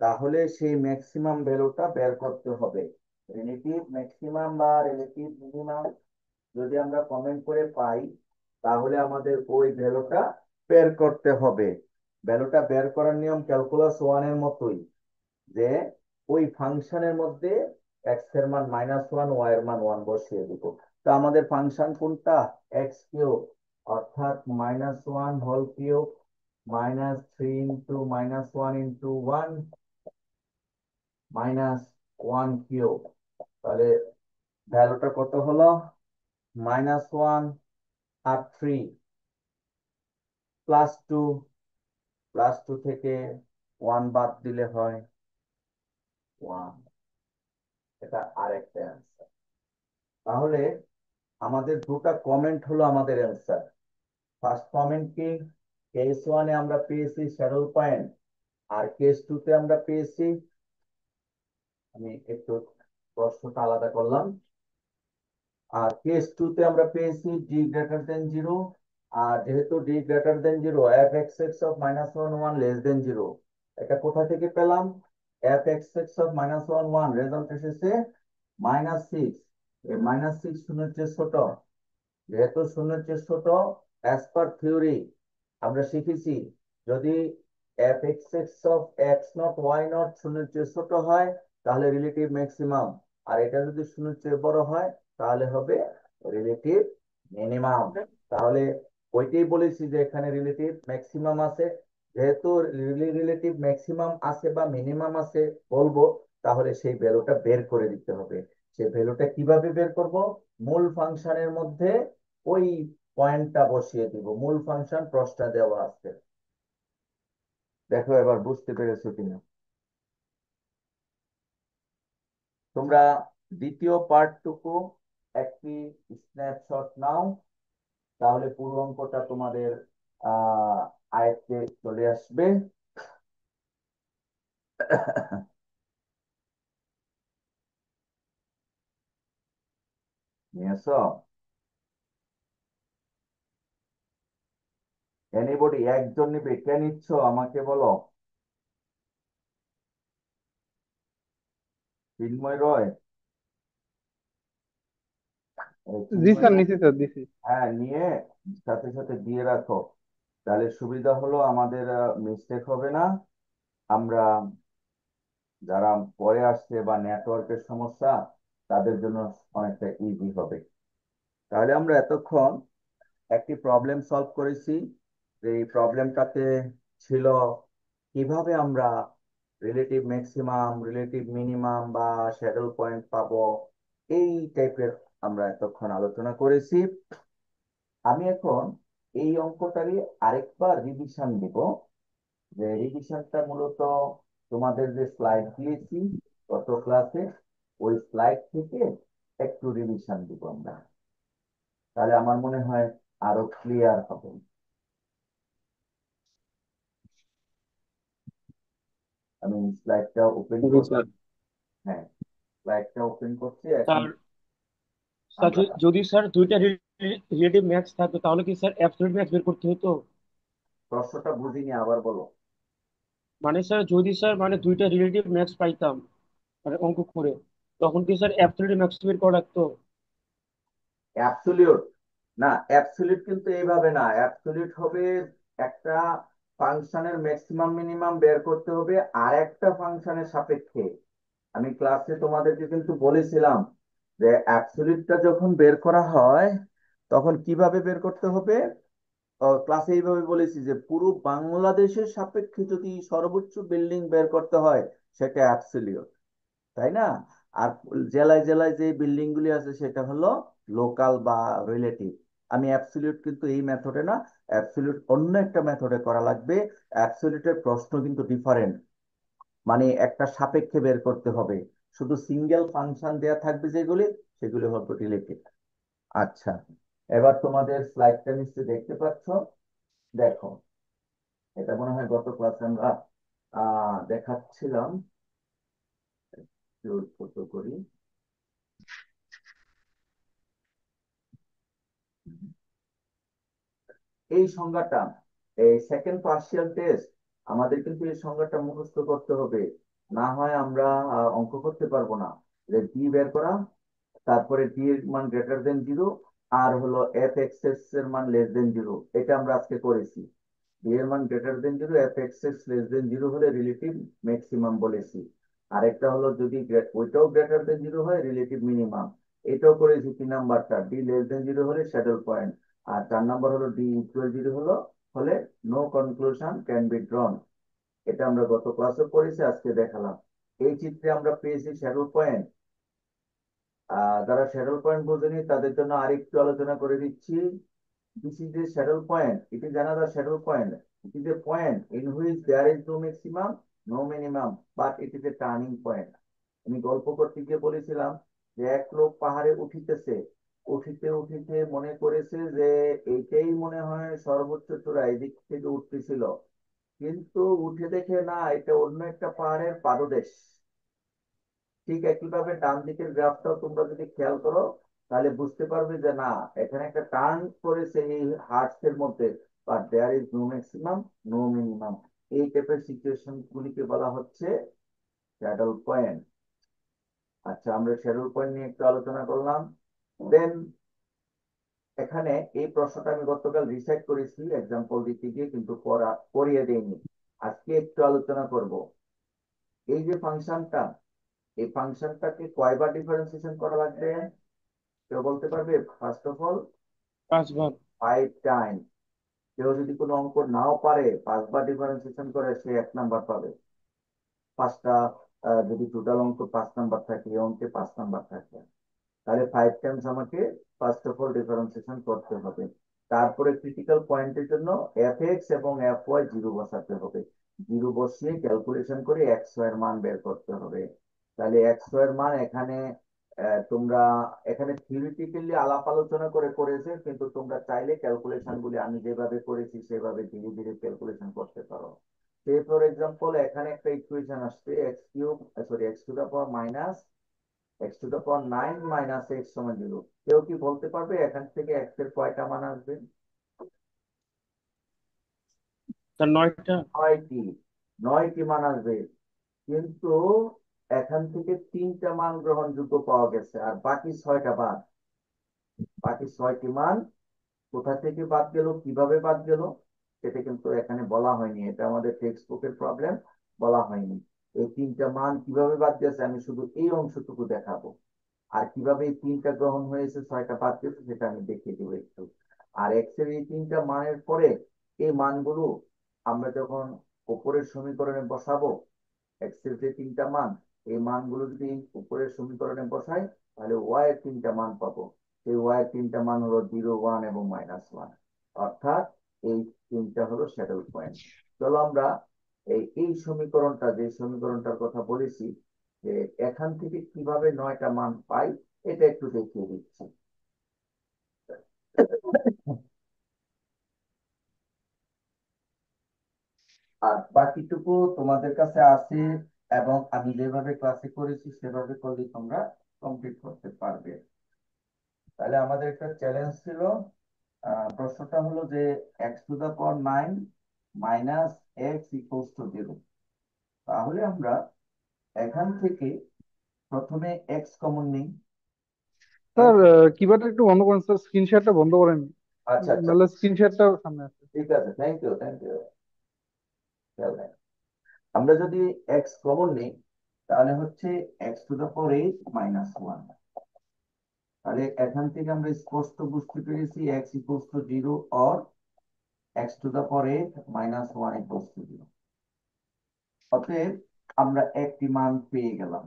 তাহলে সেই ম্যাক্সিমাম ভ্যালুটা বের করতে হবে। রিলেটিভ ম্যাক্সিমাম বা রিলেটিভ মিনিমাম যদি আমরা কমেন্ট করে পাই, তাহলে আমাদের ওই ভ্যালুটা বের করতে হবে। ভ্যালুটা বের করার নিয়ম ক্যালকুলাস 1 এর মতোই, যে ওই ফাংশনের মধ্যে এক্স এর মান -1, ওয়াই এর মান 1 বসিয়ে দিব। তো আমাদের ফাংশন কোনটা? এক্স কিউব, অর্থাৎ -1 whole cube -3 into -1 into 1 -1 cube. তাহলে ভ্যালুটা কত হলো? -1 আর 3 +2, +2 থেকে 1 বাদ দিলে হয় 1। এটা আরেকটা অ্যান্সার। তাহলে আমাদের দুটা কমেন্ট হলো আমাদের অ্যান্সার। ফার্স্ট কমেন্ট কি? কেস 1-এ আমরা পেয়েছি স্যাডল পয়েন্ট, আর কেস 2-তে আমরা পেয়েছি, আমি একটু প্রশ্নটা আলাদা করলাম, আর কেস 2-তে আমরা পেয়েছি d>0। আর যেহেতু d>0, f(x((-1) 0। এটা কোথা থেকে পেলাম? f(x((-1) রেজাল্ট এসেছে -6। এই -6 শূন্যের চেয়ে ছোট, যেহেতু শূন্যের চেয়ে ছোট, অ্যাজ পার থিওরি আমরা শিখেছি যদি f(x((x0, y0) শূন্যের চেয়ে ছোট হয় তাহলে রিলেটিভ ম্যাক্সিমাম, আর এটা যদি শূন্যের চেয়ে বড় হয় তাহলে হবে রিলেটিভ মিনিমাম। তাহলে ওইটাই বলেছি যে এখানে রিলেটিভ ম্যাক্সিমাম আছে, যেহেতু রিলেটিভ ম্যাক্সিমাম আছে বা মিনিমাম আছে বলবো, তাহলে সেই ভ্যালুটা বের করে দিতে হবে। সেই ভ্যালুটা কিভাবে বের করব? মূল ফাংশনের মধ্যে ওই পয়েন্টটা বসিয়ে দিব, মূল ফাংশন প্রশ্নে দেওয়া আছে। দেখো এবার বুঝতে পেরেছো কিনা তোমরা। দ্বিতীয় পার্টটুকু একটি স্ন্যাপশট নাও, তাহলে পুরো অঙ্কটা তোমাদের আয়ত্তে চলে আসবে। নিয়েছো? এনিবডি? একজন নিবে? কে নিচ্ছ আমাকে বলো। চিন্ময় রয়? জি চিন্ময় স্যার, রয়? নিছি স্যার, দিছি। হ্যাঁ, নিয়ে সাথে সাথে দিয়ে রাখো, তাহলে সুবিধা হলো, আমাদের মিস্টেক হবে না। আমরা যারা পরে আসছে বা নেটওয়ার্কের সমস্যা, তাদের জন্য অনেকটা ইজি হবে। তাহলে আমরা এতক্ষণ একটি প্রবলেম সলভ করেছি। যে এই প্রবলেমটাতে ছিল কিভাবে আমরা রিলেটিভ ম্যাক্সিমাম, রিলেটিভ মিনিমাম বা শ্যাডল পয়েন্ট পাবো, এই টাইপের আমরা এতক্ষণ আলোচনা করেছি। আমি এখন এই অঙ্কটারই আরেকবার রিভিশন দিব। যে রিভিশনটা মূলত তোমাদের যে স্লাইড দিয়েছি গত ক্লাসে, ওই স্লাইড থেকে একটু রিভিশন দিব আমরা, তাহলে আমার মনে হয় আরো ক্লিয়ার হবে। আমি স্লাইডটা ওপেন জি করছি। স্যার। হ্যাঁ, স্লাইডটা ওপেন করছি এখন। স্যার স্যার আমরা যদি স্যার দুইটা রিলেটিভ ম্যাক্স থাকতো তাহলে কি স্যার অ্যাবসলিউট ম্যাক্স বের করতে হতো? প্রশ্নটা বুঝিনি, আবার বলো। মানে স্যার যদি স্যার মানে দুইটা রিলেটিভ ম্যাক্স পাইতাম মানে অঙ্ক করে, তখন কি স্যার অ্যাবসলিউট ম্যাক্স বের করা লাগতো? অ্যাবসলিউট না, অ্যাবসলিউট কিন্তু এইভাবে না। অ্যাবসলিউট হবে একটা ফাংশনের ম্যাক্সিমাম মিনিমাম বের করতে হবে আর একটা ফাংশনের সাপেক্ষে। আমি ক্লাসে তোমাদেরকে কিন্তু বলেছিলাম যে অ্যাবসলিউটটা যখন বের করা হয় তখন কিভাবে বের করতে হবে। ক্লাসে এইভাবে বলেছি যে পুরো বাংলাদেশের সাপেক্ষে যদি সর্বোচ্চ বিল্ডিং বের করতে হয় সেটা অ্যাবসলিউট, তাই না? আর জেলায় জেলায় যে বিল্ডিং গুলি আছে সেটা হলো লোকাল বা রিলেটিভ। আমি অ্যাবসলিউট কিন্তু এই মেথডে না, অ্যাবসলিউট অন্য একটা মেথডে করা লাগবে। অ্যাবসলিউটের প্রশ্ন কিন্তু ডিফারেন্ট, মানে একটা সাপেক্ষে বের করতে হবে। শুধু সিঙ্গেল ফাংশন দেয়া থাকবে যেগুলি, সেগুলি হবে রিলেটিভ। আচ্ছা, এবার তোমাদের স্লাইডটা নিশ্চয়ই দেখতে পাচ্ছ। দেখো, এটা মনে হয় গত ক্লাসে আমরা দেখাচ্ছিলাম। একটু ছোট করি। এই সংজ্ঞাটা, এই সেকেন্ড পার্শিয়াল টেস্ট, আমাদের কিন্তু এই সংজ্ঞাটা মুখস্থ করতে হবে, না হয় আমরা অঙ্ক করতে পারবো না। যে ডি বের করা, তারপরে ডি এর মান >0, আর হলো f(x((x) এর মান <0, এটা আমরা আজকে করেছি। ডি এর মান >0, f(x((x) <0 হলে রিলেটিভ ম্যাক্সিমাম বলেছি। আরেকটা হলো যদি ওইটাও >0 হয় রিলেটিভ মিনিমাম, এটাও করেছি। 3 নাম্বারটা d<0 হলে স্যাডল পয়েন্ট, আর 4 নাম্বার হলো d=0 হলে no conclusion can be drawn. এটা আমরা গত ক্লাসে পড়েছি, আজকে দেখালাম। এই চিত্রে আমরা পেয়েছি স্যাডল পয়েন্ট। যারা শ্যাডল পয়েন্ট বোঝেনি তাদের জন্য আরেকটু আলোচনা করে দিচ্ছি। This is a saddle point. It is another saddle point. It is a point in which there is no maximum, no minimum, but it is a turning point. আমি গল্প করতে গিয়ে বলেছিলাম যে এক লোক পাহাড়ে উঠিতেছে, উঠিতে উঠিতে মনে করেছে যে এইটাই মনে হয় সর্বোচ্চ চূড়া, এই দিক থেকে উঠতেছিল, কিন্তু উঠে দেখে না এটা অন্য একটা পাহাড়ের পাদদেশ। ঠিক একইভাবে ডান দিকের গ্রাফটাও তোমরা যদি খেয়াল করো তাহলে বুঝতে পারবে যে না, এখানে একটা টার্ন করেছে এই হার্টস এর মধ্যে, but there is no maximum, no minimum. এই টাইপের সিচুয়েশন গুলিকে বলা হচ্ছে স্যাডল পয়েন্ট। আচ্ছা, আমরা স্যাডল পয়েন্ট নিয়ে একটু আলোচনা করলাম। দেন এখানে এই প্রশ্নটা আমি গতকাল রিসাইট করেছি এক্সাম্পল দিতে গিয়ে, কিন্তু করিয়ে দেইনি। আজকে একটু আলোচনা করব। এই যে ফাংশনটা, এই ফাংশনটাকে কয়বার ডিফারেন্সিয়েশন করা লাগবে কেউ বলতে পারবে? First of all 5 bar. 5 time. কেউ যদি কোনো অঙ্ক নাও পারে 5 বার ডিফারেন্সিয়েশন করে সে 1 নাম্বার পাবে। পাঁচটা যদি টোটাল অঙ্ক 5 নাম্বার থাকে, এই অঙ্কে 5 নাম্বার থাকে, তাহলে 5 টাইমস আমাকে ফার্স্ট অফ অল ডিফারেন্সিয়েশন করতে হবে। তারপরে ক্রিটিক্যাল পয়েন্টের জন্য এফ এবং FY জিরো বসাতে হবে। জিরো বসিয়ে ক্যালকুলেশন করে XY এর মান বের করতে হবে। তাহলে XY এর মান এখানে তোমরা এখানে থিওরিটিক্যালি আলাপ আলোচনা করে করেছে, কিন্তু তোমরা চাইলে ক্যালকুলেশন গুলি আমি যেভাবে করেছি সেভাবে ধীরে ধীরে ক্যালকুলেশন করতে পারো। সে ফর এক্সাম্পল এখানে একটা ইকুয়েশন আসছে x to the power minus x⁴ 9 - x সমান 0। কেউ কি বলতে পারবে এখান থেকে x এর কয়টা মান আসবে? স্যার 9টা। 9টি। 9টি মান আসবে, কিন্তু এখান থেকে 3টা মান গ্রহণযোগ্য পাওয়া গেছে, আর বাকি 6টা বাদ। বাকি 6টি মান কোথা থেকে বাদ গেল, কিভাবে বাদ গেল, সেটা কিন্তু এখানে বলা হয়নি। এটা আমাদের টেক্সট বুকের প্রবলেম, বলা হয়নি। এই 3টা মান কিভাবে বাদ গেছে আমি শুধু এই অংশটুকু দেখাবো, আর কিভাবে এই 3টা গ্রহণ হয়েছে 6টা বাদ গেছে সেটা আমি দেখিয়ে দেবো একটু। আর এক্স এর এই 3টা মানের পরে এই মানগুলো আমরা যখন উপরের সমীকরণে বসাবো, এক্স এর যে 3টা মান, এই মানগুলো যদি উপরের সমীকরণে বসাই তাহলে ওয়াই এর 3টা মান পাবো। সেই ওয়াই এর 3টা মান হলো 0, 1 এবং -1। অর্থাৎ এই 3টা হলো স্যাডল পয়েন্ট। চলো আমরা এই সমীকরণটা, যে সমীকরণটার কথা বলেছি, যে এখান থেকে কিভাবে 9টা মান পাই এটা একটু দেখিয়ে দিচ্ছি। আর বাকিটুকু তোমাদের কাছে আছে, এবং আমি যেভাবে ক্লাসে করেছি সেভাবে করলে তোমরা কমপ্লিট করতে পারবে। তাহলে আমাদের একটা চ্যালেঞ্জ ছিল। প্রশ্নটা হলো যে x⁴ 9 - x = 0। তাহলে আমরা এখান থেকে প্রথমে x কমন নিই। স্যার কিবোর্ডটা একটু বন্ধ করেন স্যার, স্ক্রিন শেয়ারটা বন্ধ করেন, আচ্ছা আচ্ছা, নাহলে স্ক্রিন শেয়ারটা সামনে আসে। ঠিক আছে, থ্যাংক ইউ থ্যাংক ইউ। আমরা যদি x কমন নিই তাহলে হচ্ছে x⁴ 8 - 1। তাহলে এখান থেকে আমরা স্পষ্ট বুঝতে পেরেছি x = 0 or x⁴ 8 - 1 = 0। অতএব আমরা একটি মান পেয়ে গেলাম।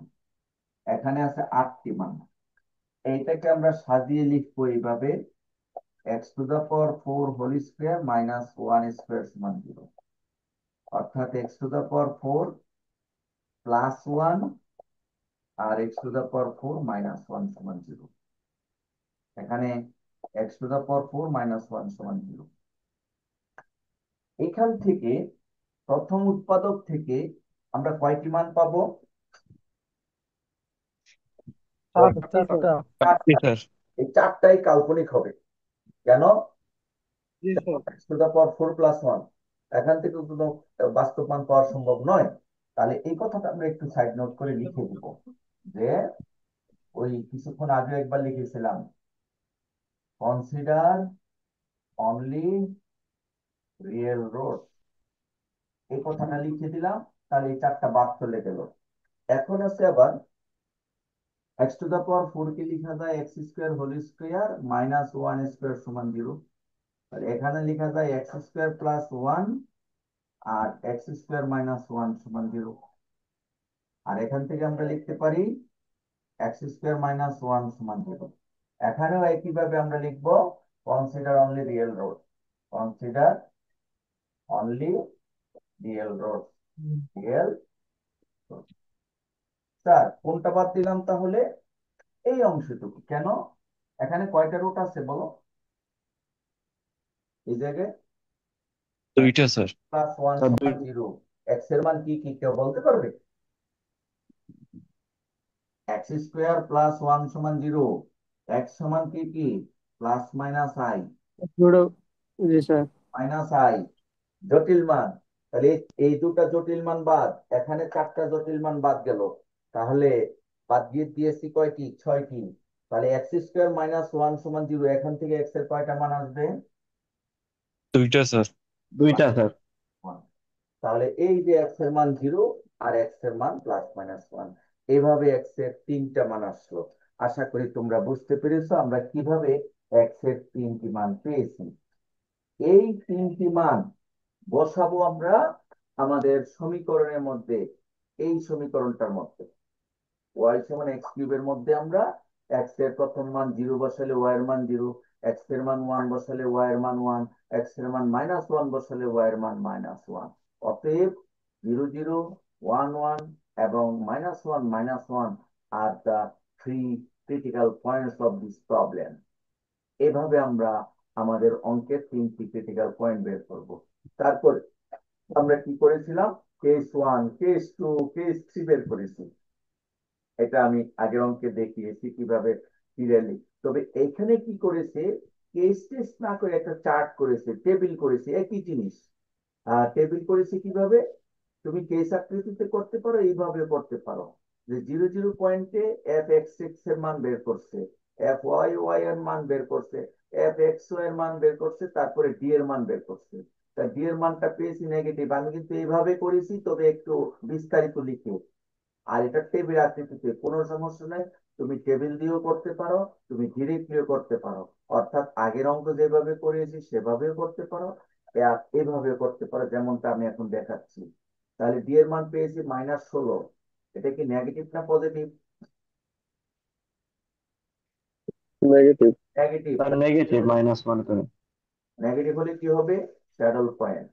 এখানে আছে 8টি মান। এইটাকে আমরা সাজিয়ে লিখবো এইভাবে, x⁴ 4 whole square minus 1 square সমান 0। অর্থাৎ x⁴ 4 প্লাস 1 আর x⁴ 4 মাইনাস 1 সমান 0। এখানে x⁴ 4 মাইনাস 1 সমান 0। এখান থেকে প্রথম উৎপাদক থেকে আমরা কয়টি মান পাবো? 4টি স্যার। 4টা। এই 4টাই কাল্পনিক হবে। কেন? জি স্যার। x⁴ প্লাস 1, এখান থেকে কোনো বাস্তব মান পাওয়া সম্ভব নয়। তাহলে এই কথাটা আমরা একটু সাইড নোট করে লিখে দিব, যে ওই কিছুক্ষণ আগে একবার লিখেছিলাম, কনসিডার অনলি রিয়েল রোড, এই কথাটা লিখে দিলাম। তাহলে এই 4টা বাদ চলে গেল। এখন আছে আবার x⁴ কে লিখা যায় x² whole square minus 1 square সমান 0। তাহলে এখানে লেখা যায় x² প্লাস 1 আর x² মাইনাস 1 সমান 0। আর এখান থেকে আমরা লিখতে পারি এক্স স্কোয়ার মাইনাস ওয়ান সমান 0। এখানেও একইভাবে আমরা লিখবো consider only real road, consider only real road, real. Sir কোনটা বাদ দিলাম তাহলে? এই অংশটুকু। কেন? এখানে কয়টা রুট আছে বলো? এই জায়গায় দুইটা স্যার। প্লাস ওয়ান স্যার সমান 0। এক্স এর মান কি কি কেউ বলতে পারবে? এক্স স্কোয়ার প্লাস ওয়ান সমান 0। এক্স সমান কি কি? প্লাস মাইনাস আই, দুটো, জি স্যার। মাইনাস আই জটিল মান। তাহলে এই দুটা জটিল মান বাদ, এখানে চারটা জটিল মান বাদ গেল। তাহলে বাদ দিয়ে দিয়েছি কয়টি? 6টি। তাহলে এক্স স্কোয়ার মাইনাস ওয়ান সমান 0, এখান থেকে এক্স এর কয়টা মান আসবে? দুইটা স্যার। দুইটা স্যার। 1। তাহলে এই যে এক্স এর মান 0 আর এক্স এর মান প্লাস মাইনাস 1, এইভাবে এক্স এর 3টা মান আসলো। আশা করি তোমরা বুঝতে পেরেছো আমরা কিভাবে এক্স এর 3টি মান পেয়েছি। এই 3টি মান বসাবো আমরা আমাদের সমীকরণের মধ্যে, এই সমীকরণটার মধ্যে। ওয়াই সমান এক্স কিউবের মধ্যে আমরা এক্স এর প্রথম মান 0 বসালে ওয়াই এর মান 0, এক্স এর মান 1 বসালে ওয়াই এর মান 1, এক্স এর মান -1 বসালে ওয়াই এর মান -1। অতএব 0 0 1 1 এবং -1 -1 are the three critical points of this problem. এভাবে আমরা আমাদের অঙ্কের 3টি ক্রিটিক্যাল পয়েন্ট বের করব। তারপর আমরা কি করেছিলাম? কেস 1, কেস 2, কেস 3 বের করেছি। এটা আমি আগের অঙ্কে দেখিয়েছি কিভাবে ক্লিয়ারলি। তবে এখানে কি করেছে, কেস টেস্ট না করে একটা চার্ট করেছে, টেবিল করেছে, একই জিনিস। টেবিল করেছে কিভাবে? তুমি কেস আকৃতিতে করতে পারো, এইভাবে করতে পারো যে 0 0 পয়েন্টে এফ এক্স এক্স এর মান বের করছে, এফ ওয়াই ওয়াই এর মান বের করছে, এফ এক্স ওয়াই এর মান বের করছে, তারপরে ডি এর মান বের করছে। তা ডি এর মানটা পেয়েছি নেগেটিভ। আমি কিন্তু এইভাবে করেছি, তবে একটু বিস্তারিত লিখে। আর এটা টেবিল আকৃতিতে, কোনো সমস্যা নাই। তুমি টেবিল দিয়েও করতে পারো, তুমি ডিরেক্টলিও করতে পারো। অর্থাৎ আগের অঙ্ক যেভাবে করেছি সেভাবেও করতে পারো, আর এভাবে করতে পারো, যেমনটা আমি এখন দেখাচ্ছি। তাহলে ডি এর মান পেয়েছি -16। এটা কি নেগেটিভ না positive? Negative. Negative. Sir negative, -1 করে। নেগেটিভ হলে কি হবে? Saddle point.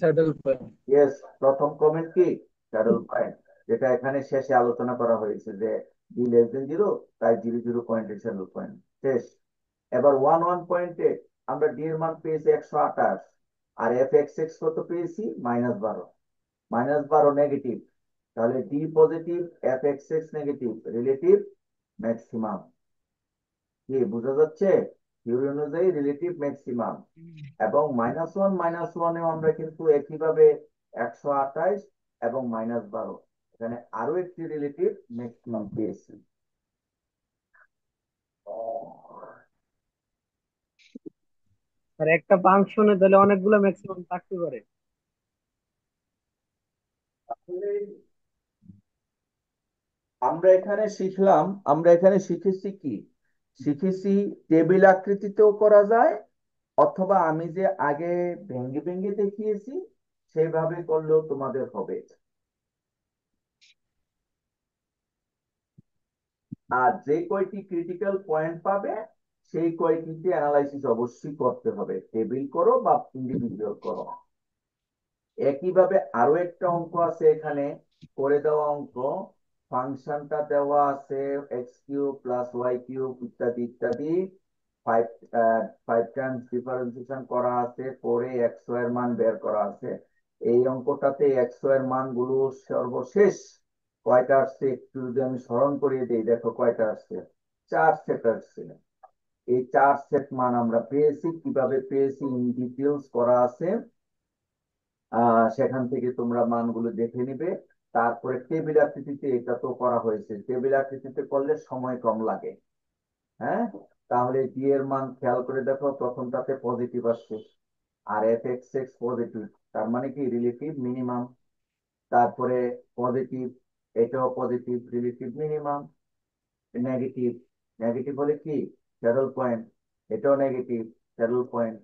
Saddle point. Yes, প্রথম কমেন্ট কি? Saddle point. যেটা এখানে শেষে আলোচনা করা হয়েছে যে ডি লেস দেন 0, তাই 0 0 পয়েন্টের স্যাডল পয়েন্ট শেষ। এবার 1 1 পয়েন্টে আমরা ডি এর মান পেয়েছি 128, আর এফ এক্স এক্স কত পেয়েছি? -12। -12 নেগেটিভ। তাহলে D positive, F x x negative, relative maximum. কি বোঝা যাচ্ছে? থিওরি অনুযায়ী রিলেটিভ ম্যাক্সিমাম। এবং -1 আমরা কিন্তু একইভাবে 128 এবং -12, এখানে আরো একটি রিলেটিভ ম্যাক্সিমাম পেয়েছি। আর একটা ফাংশনে তাহলে অনেকগুলো ম্যাক্সিমাম থাকতে পারে। তাহলে আমরা এখানে শিখেছি কি? শিখেছি টেবিল আকৃতিতেও করা যায়, অথবা আমি যে আগে ভেঙ্গে ভেঙ্গে দেখিয়েছি সেভাবে করলেও তোমাদের হবে। আর যে কয়টি ক্রিটিক্যাল পয়েন্ট পাবে সেই কয়টিতে অ্যানালাইসিস অবশ্যই করতে হবে, টেবিল করো বা ইন্ডিভিজুয়াল করো। একইভাবে আরো একটা অঙ্ক আছে এখানে করে দেওয়া অঙ্ক। ফাংশনটা দেওয়া আছে x cube plus y cube ইত্যাদি ইত্যাদি, ফাইভ ফাইভ টাইমস ডিফারেন্সিয়েশন করা আছে, পরে এক্স ওয়াই এর মান বের করা আছে। এই অঙ্কটাতে এক্স ওয়াই এর মান গুলো সর্বশেষ কয়টা আসছে একটু যদি আমি স্মরণ করিয়ে দিই, দেখো কয়টা আসছে? 4 সেট আসছে। এই 4 সেট মান আমরা পেয়েছি। কিভাবে পেয়েছি ইন ডিটেলস করা আছে, সেখান থেকে তোমরা মানগুলো দেখে নিবে। তারপরে টেবিল আকৃতিতে এটা তো করা হয়েছে, টেবিল আকৃতিতে করলে সময় কম লাগে। হ্যাঁ, তাহলে ডি এর মান খেয়াল করে দেখো, প্রথমটাতে পজিটিভ আসছে, আর এফ এক্স এক্স পজিটিভ, তার মানে কি রিলেটিভ মিনিমাম। তারপরে পজিটিভ, এটাও positive, relative minimum. Negative, negative হলে কি? Saddle point. এটাও নেগেটিভ, স্যাডল পয়েন্ট।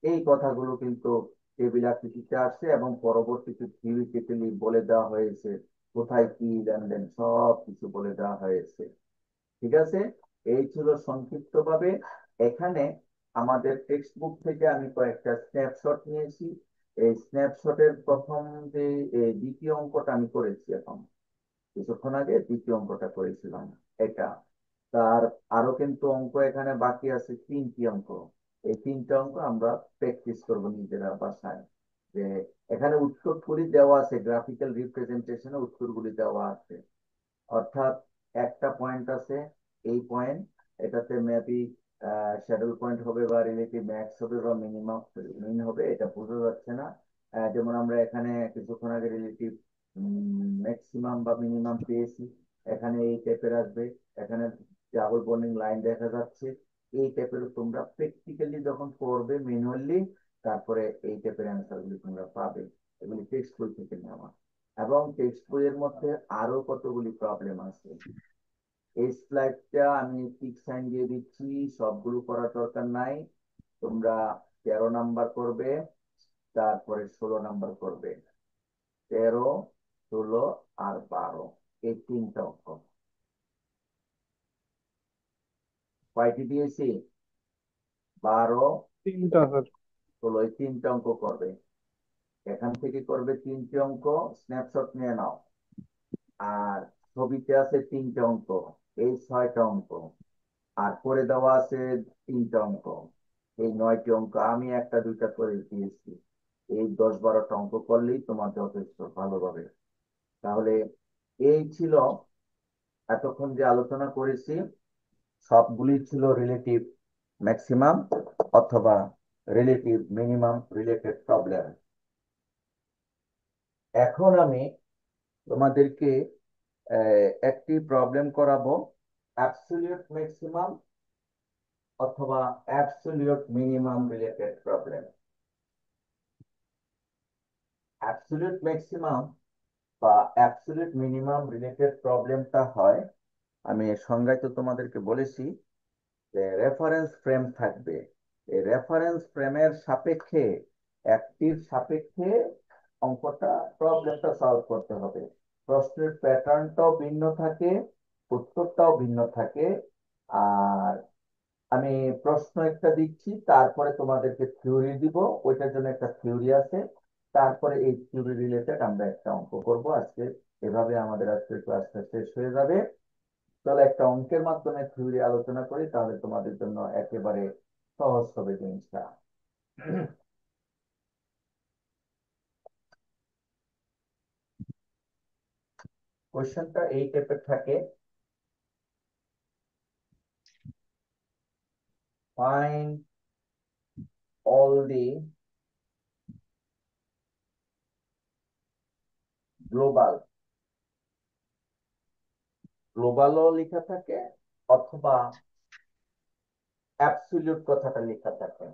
এই কথাগুলো কিন্তু টেবিল আকৃতিতে আসছে এবং পরবর্তীতে থিওরিটিক্যালি বলে দেওয়া হয়েছে কোথায় কি লেনদেন, সব কিছু বলে দেওয়া হয়েছে। ঠিক আছে, এই ছিল সংক্ষিপ্তভাবে। এখানে আমাদের টেক্সট বুক থেকে আমি কয়েকটা স্ন্যাপশট নিয়েছি। এই স্ন্যাপশটের প্রথম যে দ্বিতীয় অঙ্কটা আমি করেছি, এখন কিছুক্ষণ আগে দ্বিতীয় অঙ্কটা করেছিলাম এটা। তার আরো কিন্তু অঙ্ক এখানে বাকি আছে, 3টি অঙ্ক। এই 3টা অঙ্ক আমরা প্র্যাকটিস করবো নিজেরা বাসায়। যে এখানে উত্তরগুলি দেওয়া আছে, গ্রাফিক্যাল রিপ্রেজেন্টেশনে উত্তরগুলি দেওয়া আছে। অর্থাৎ একটা পয়েন্ট আছে, এই পয়েন্ট, এটাতে মেবি শ্যাডল পয়েন্ট হবে বা রিলেটিভ ম্যাক্স হবে বা মিনিমাম মিন হবে, এটা বোঝা যাচ্ছে না। যেমন আমরা এখানে কিছুক্ষণ আগে রিলেটিভ ম্যাক্সিমাম বা মিনিমাম পেয়েছি, এখানে এই টাইপের আসবে। এখানে ডাবল বন্ডিং লাইন দেখা যাচ্ছে, এই টাইপের তোমরা প্র্যাকটিক্যালি যখন করবে ম্যানুয়ালি, তারপরে এই টাইপের অ্যান্সার গুলি তোমরা পাবে। এগুলি টেক্সট বই থেকে নেওয়া। এবং টেক্সট বইয়ের মধ্যে আরো কতগুলি প্রবলেম আছে। এই স্লাইডটা আমি টিক সাইন দিয়ে দিচ্ছি, সবগুলো করার দরকার নাই। তোমরা 13 নাম্বার করবে, তারপরে 16 নাম্বার করবে। 13, 16 আর 12, এই 3টা অঙ্ক। কয়টি দিয়েছি? 12, 3টা স্যার। 16, এই 3টা অঙ্ক করবে। এখান থেকে করবে 3টে অঙ্ক, স্ন্যাপশট নিয়ে নাও। আর ছবিতে আছে 3টে অঙ্ক, এই 6টা অঙ্ক। আর করে দেওয়া আছে 3টা অঙ্ক, এই 9টি অঙ্ক আমি একটা দুইটা করে দিয়েছি। এই 10-12টা অঙ্ক করলেই তোমার যথেষ্ট ভালোভাবে। তাহলে এই ছিল এতক্ষণ যে আলোচনা করেছি, সবগুলি ছিল রিলেটিভ ম্যাক্সিমাম অথবা রিলেটিভ মিনিমাম রিলেটেড প্রবলেম। এখন আমি তোমাদেরকে একটি প্রবলেম করাবো, অ্যাবসলিউট ম্যাক্সিমাম অথবা absolute minimum related problem. Absolute maximum বা অ্যাবসলিউট মিনিমাম রিলেটেড প্রবলেমটা হয়, আমি এর সংজ্ঞায় তো তোমাদেরকে বলেছি যে রেফারেন্স ফ্রেম থাকবে। এই রেফারেন্স ফ্রেমের সাপেক্ষে, একটির সাপেক্ষে অঙ্কটা প্রবলেমটা সলভ করতে হবে। প্রশ্নের প্যাটার্নটাও ভিন্ন থাকে, উত্তরটাও ভিন্ন থাকে। আর আমি প্রশ্ন একটা দিচ্ছি, তারপরে তোমাদেরকে থিওরি দিব, ওইটার জন্য একটা থিওরি আছে। তারপরে এই থিওরি রিলেটেড আমরা একটা অঙ্ক করব আজকে। এভাবে আমাদের আজকের ক্লাসটা শেষ হয়ে যাবে। তাহলে একটা অঙ্কের মাধ্যমে থিওরি আলোচনা করি, তাহলে তোমাদের জন্য একেবারে সহজ হবে জিনিসটা। কোশ্চেনটা এই টাইপের থাকে, ফাইন্ড অল দি গ্লোবাল, গ্লোবালও লেখা থাকে অথবা অ্যাবসলিউট কথাটা লেখা থাকে,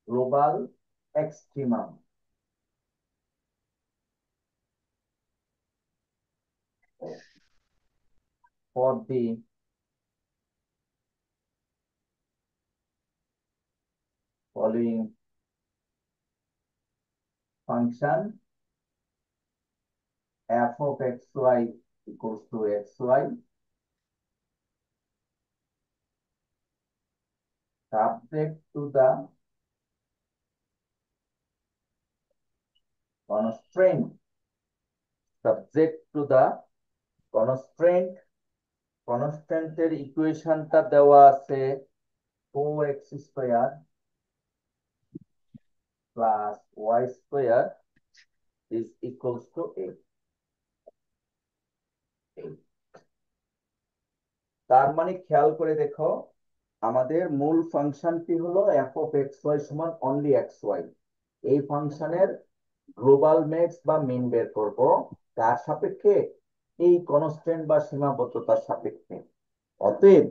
global extremum for the following function f of xy equals to xy, subject to the constraint, subject to the constraint, কনস্ট্যান্টের ইকুয়েশনটা দেওয়া আছে 4x square plus y square is equals to 8। তার মানে খেয়াল করে দেখো, আমাদের মূল ফাংশনটি হলো f of xy সমান অনলি xy। এই ফাংশনের গ্লোবাল ম্যাক্স বা মিন বের করব তার সাপেক্ষে, এই কনস্ট্যান্ট বা সীমাবদ্ধতার সাপেক্ষে। অতএব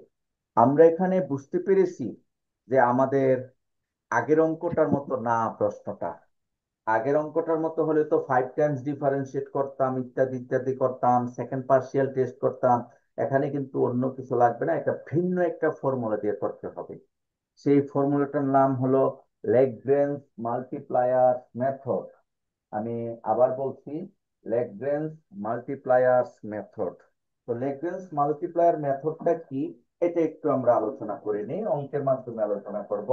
আমরা এখানে বুঝতে পেরেছি যে আমাদের আগের অঙ্কটার মতো না প্রশ্নটা। আগের অঙ্কটার মতো হলে তো 5 টাইমস ডিফারেন্সিয়েট করতাম, ইত্যাদি ইত্যাদি করতাম, সেকেন্ড পার্শিয়াল টেস্ট করতাম। এখানে কিন্তু অন্য কিছু লাগবে না, এটা ভিন্ন একটা ফর্মুলা দিয়ে করতে হবে। সেই ফর্মুলাটার নাম হলো ল্যাগ্রেঞ্জ মাল্টিপ্লায়ার মেথড। আমি আবার বলছি, ল্যাগ্রেঞ্জ মাল্টিপ্লায়ার্স মেথড। তো ল্যাগ্রেঞ্জ মাল্টিপ্লায়ার মেথডটা কি এটা একটু আমরা আলোচনা করে নিই, অঙ্কের মাধ্যমে আলোচনা করব।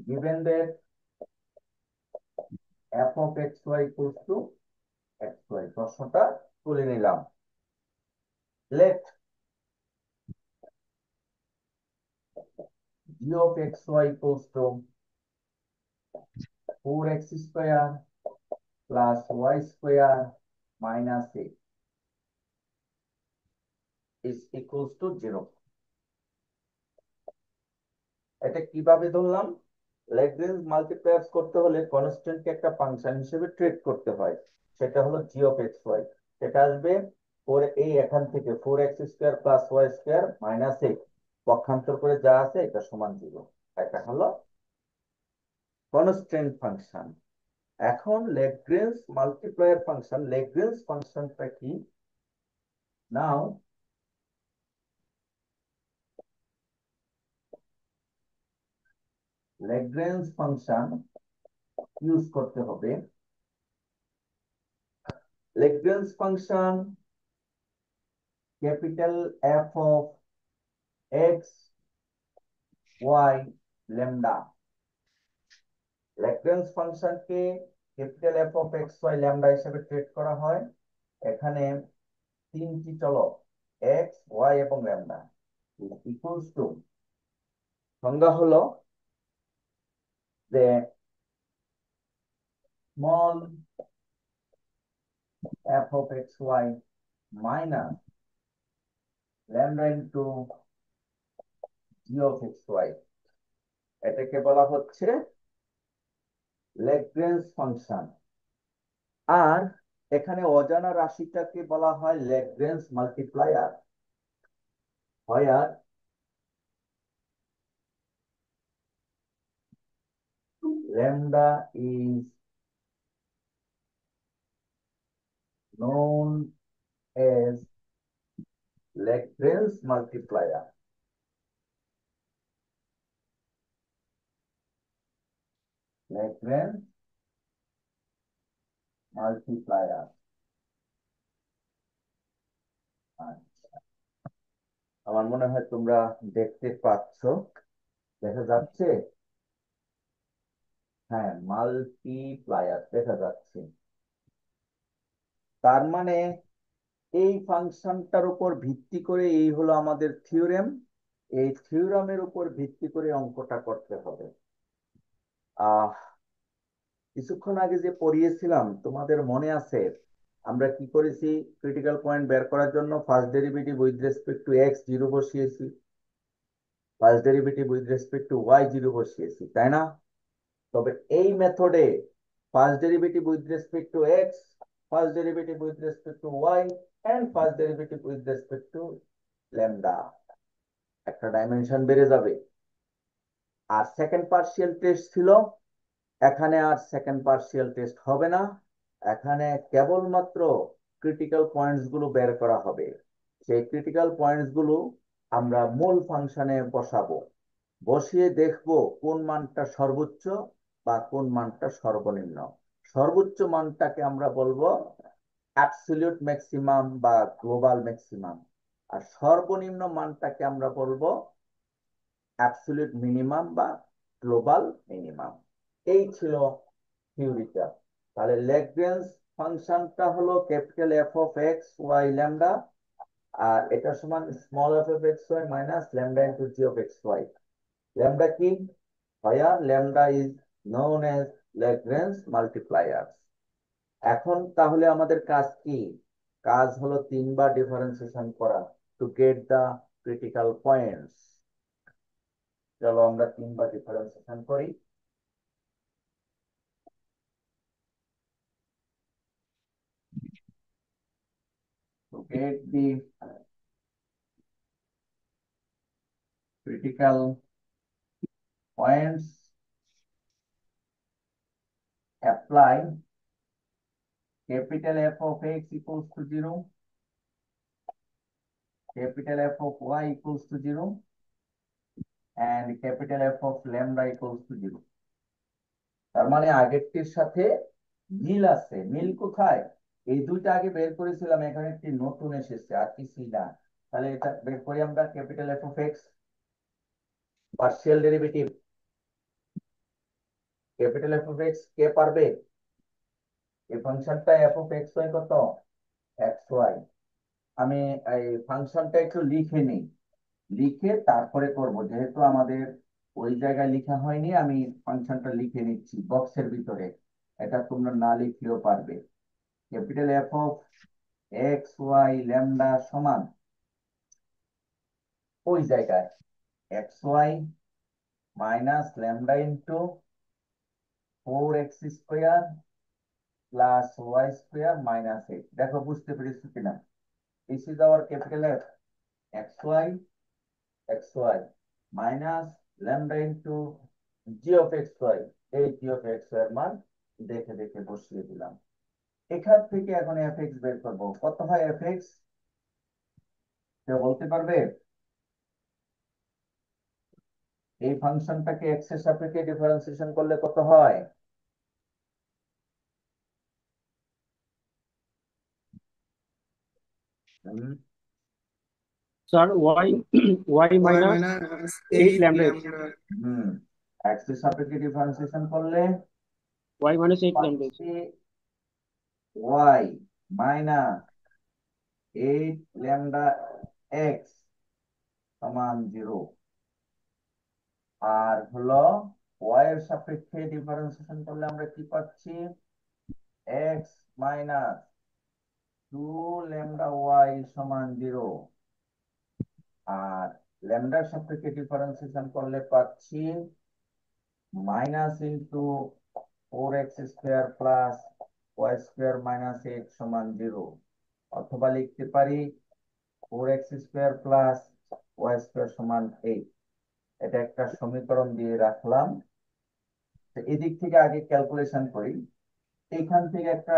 given that f of xy equals to xy, প্রশ্নটা তুলে নিলাম। let g of xy equals to 4x square plus y square minus a is equals to 0। এটা কিভাবে ধরলাম? ল্যাগ্রেঞ্জ মাল্টিপ্লায়ার্স করতে হলে কনস্ট্যান্টকে একটা ফাংশন হিসেবে ট্রিট করতে হয়, সেটা হলো জি অফ এক্স ওয়াই। সেটা আসবে এই এখান থেকে 4x square plus y square minus a, পক্ষান্তর করে যা আছে এটা সমান 0। এটা হলো কনস্ট্যান্ট ফাংশন। এখন ল্যাগ্রেঞ্জ মাল্টিপ্লায়ার ফাংশন, ল্যাগ্রেঞ্জ ফাংশনটা কি? নাও ল্যাগ্রেঞ্জ ফাংশন ইউজ করতে হবে। Lagrange function capital F of x, y, lambda। Lagrange ফাংশনকে capital f of x y lambda হিসেবে ট্রিট করা হয়। এখানে তিনটি চলক এক্স, ওয়াই এবং ল্যামডা ইকুয়ালস টু, সংজ্ঞা হলো যে small f of x y minus lambda into g of x y, এটাকে বলা হচ্ছে ল্যাগ্রেঞ্জ ফাংশন। আর এখানে অজানা রাশিটাকে বলা হয় Lagrange multiplier. where lambda is known as Lagrange multiplier। Lagrange multiplier। আমার মনে হয় তোমরা দেখতে পাচ্ছ, দেখা যাচ্ছে? হ্যাঁ, মাল্টিপ্লায়ার দেখা যাচ্ছে। তার মানে এই ফাংশনটার উপর ভিত্তি করে এই হলো আমাদের থিওরেম। এই থিওরেমের উপর ভিত্তি করে অঙ্কটা করতে হবে। কিছুক্ষণ আগে যে পড়িয়েছিলাম তোমাদের মনে আছে আমরা কি করেছি? ক্রিটিক্যাল পয়েন্ট বের করার জন্য first derivative with respect to x 0 বসিয়েছি, first derivative with respect to y 0 বসিয়েছি, তাই না? তবে এই মেথডে first derivative with respect to x, first derivative with respect to y and first derivative with respect to lambda, একটা dimension বেড়ে যাবে। আর সেকেন্ড পার্শিয়াল টেস্ট ছিল, এখানে আর সেকেন্ড পার্শিয়াল টেস্ট হবে না, এখানে কেবলমাত্র ক্রিটিক্যাল পয়েন্টস গুলো বের করা হবে। সেই ক্রিটিক্যাল পয়েন্টস গুলো আমরা মূল ফাংশনে বসাবো, বসিয়ে দেখব কোন মানটা সর্বোচ্চ বা কোন মানটা সর্বনিম্ন। সর্বোচ্চ মানটাকে আমরা বলবো অ্যাবসলিউট ম্যাক্সিমাম বা গ্লোবাল ম্যাক্সিমাম, আর সর্বনিম্ন মানটাকে আমরা বলবো অ্যাবসলিউট মিনিমাম বা গ্লোবাল মিনিমাম। এই ছিল থিওরিটা। তাহলে ল্যাগ্রেঞ্জ ফাংশনটা হলো capital f of x y lambda, আর এটা সমান small f of x y minus lambda into g of x y. Lambda কি? ভাইয়া lambda is known as Lagrange multiplier. এখন তাহলে আমাদের কাজ কি? কাজ হলো 3বার ডিফারেন্সিয়েশন করা to get the critical points. চলো আমরা 3বার ডিফারেন্সিয়েশন করি। To get the critical points, apply capital F of x equals to 0, capital F of y equals to 0, and capital F of lambda equals to 0. তার মানে আগেরটির সাথে মিল আছে। মিল কোথায়? এই দুইটা আগে বের করেছিলাম, এখানে একটি নতুন এসেছে, আর কিছু না। তাহলে এটা বের করি আমরা, capital f of x partial derivative. Capital f of x কে পারবে? এই ফাংশনটা এফ অফ এক্স ওয়াই কত? X y. আমি এই ফাংশনটা একটু লিখে নিই, লিখে তারপরে করব, যেহেতু আমাদের ওই জায়গায় লেখা হয়নি। আমি ফাংশনটা লিখে নিচ্ছি বক্সের ভিতরে, এটা তোমরা না লিখলেও পারবে। Capital f of x y lambda সমান ওই জায়গায় x y minus lambda into 4x² plus y² minus 8। দেখো বুঝতে পেরেছি কিনা? This is our capital f, x y minus lambda into g of x y. এই জি অফ এক্স ওয়াই এর মান দেখে দেখে বসিয়ে দিলাম। এখান থেকে এখন এফ এক্স বের করবো। কত হয় এফ এক্স? কেউ বলতে পারবে? এই ফাংশনটাকে এক্স এর সাপেক্ষে ডিফারেন্সিয়েশন করলে কত হয়? Hmm, sir y y y minus minus 8 8 lambda x. Lambda. Hmm, x এর সাপেক্ষে ডিফারেন্সিয়েশন করলে ওয়াই মাইনাস 8 ল্যামডা এক্স। পাচ্ছি ওয়াই মাইনাস 8 ল্যামডা এক্স সমান 0। আর হলো ওয়াই এর সাপেক্ষে ডিফারেন্সিয়েশন করলে আমরা কি পাচ্ছি? এক্স মাইনাস 2 ল্যামডা ওয়াই সমান 0। আর ল্যামডার সাপেক্ষে ডিফারেন্সিয়েশন করলে পাচ্ছি minus into 4x² plus y² minus 8 সমান 0। অথবা লিখতে পারি 4x² প্লাস y² সমান 8। এটা একটা সমীকরণ দিয়ে রাখলাম। তো এদিক থেকে আগে ক্যালকুলেশন করি, এখান থেকে একটা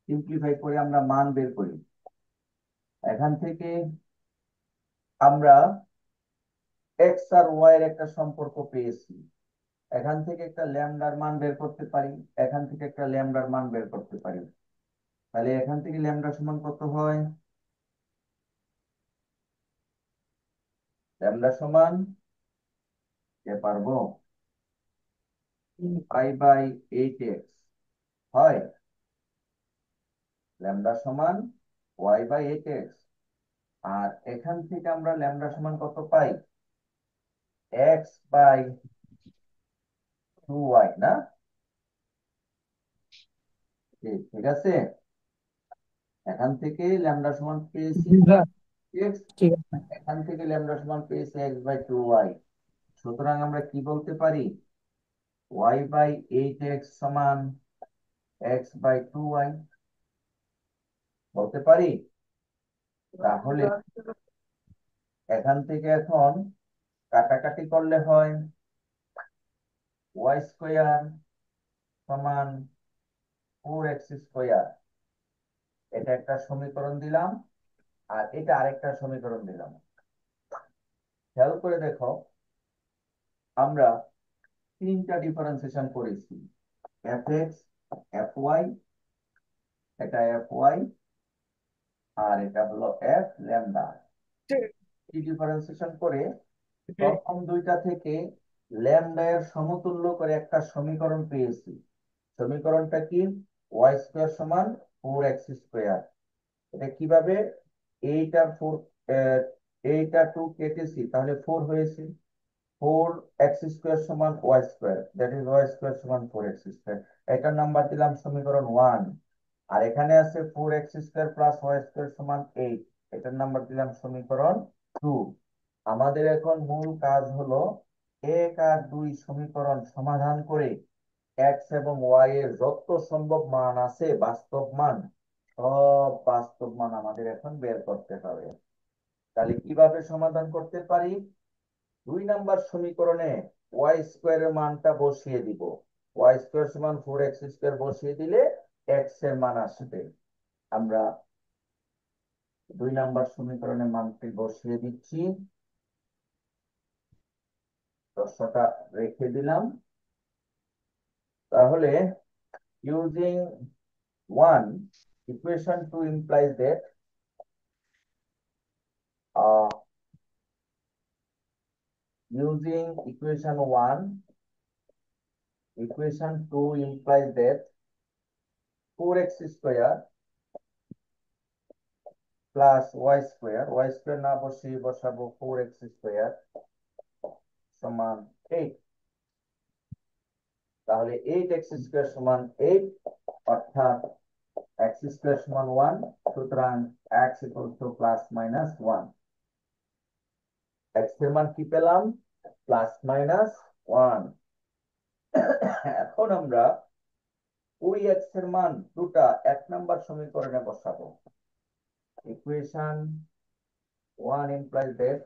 সিম্পলিফাই করে আমরা মান বের করি। এখান থেকে আমরা এক্স আর ওয়াই এর একটা সম্পর্ক পেয়েছি। এখান থেকে একটা ল্যামডার মান বের করতে পারি, এখান থেকে একটা ল্যামডার মান বের করতে পারি। তাহলে এখান থেকে ল্যামডা সমান কত হয়? ল্যামডা সমান, কে পারবো? y/8x হয়। ল্যামডা সমান y/8x। আর এখান থেকে আমরা ল্যামডা সমান কত পাই? x/2y না? ঠিক আছে। এখান থেকে ল্যামডা সমান পেয়েছি স্যার x, ঠিক আছে। এখান থেকে ল্যামডা সমান পেয়েছি x/2y। সুতরাং আমরা কি বলতে পারি? y/8x সমান x/2y বলতে পারি। তাহলে এখান থেকে এখন কাটাকাটি করলে হয় y² সমান 4x²। এটা একটা সমীকরণ দিলাম, আর এটা আরেকটা সমীকরণ দিলাম। খেয়াল করে দেখো, আমরা তিনটা ডিফারেন্সিয়েশন করেছি, এফ এক্স, এফ ওয়াই, এটা এফ ওয়াই, আর এটা হলো এফ ল্যামডা। কি ডিফারেন্সিয়েশন করে প্রথম দুইটা থেকে ল্যামডা এর সমতুল্য করে একটা সমীকরণ পেয়েছি। সমীকরণটা কি? y² সমান 4x²। এটা কিভাবে? এইটা 4, এইটা 2 কেটেছি, তাহলে 4 হয়েছে। 4x² সমান y², দ্যাট ইজ y² সমান 4x²। এটার নাম্বার দিলাম সমীকরণ 1। আর এখানে আছে 4x² প্লাস y² সমান 8, এটার নাম্বার দিলাম সমীকরণ 2। আমাদের এখন মূল কাজ হলো 1 আর 2 সমীকরণ সমাধান করে এক্স এবং ওয়াই এর যত সম্ভব মান আছে, বাস্তব মান, সব বাস্তব মান আমাদের এখন বের করতে হবে। তাহলে কিভাবে সমাধান করতে পারি? 2 নাম্বার সমীকরণে y² এর মানটা বসিয়ে দিব। y² সমান 4x² বসিয়ে দিলে x এর মান আসবে। আমরা 2 নাম্বার সমীকরণের মানটি বসিয়ে দিচ্ছি, প্রশ্নটা রেখে দিলাম। তাহলে using 1 equation 2 implies that using equation 1 equation 2 implies that 4x square plus y square না বসিয়ে বসাবো 4x square সমান 8। তাহলে 8x square সমান 8, অর্থাৎ x square সমান 1, সুতরাং x equals to plus minus 1। x এর মান কি পেলাম? Plus minus 1। এখন আমরা ওই x এর মান দুটা 1 নাম্বার সমীকরণে বসাবো। Equation 1 implies that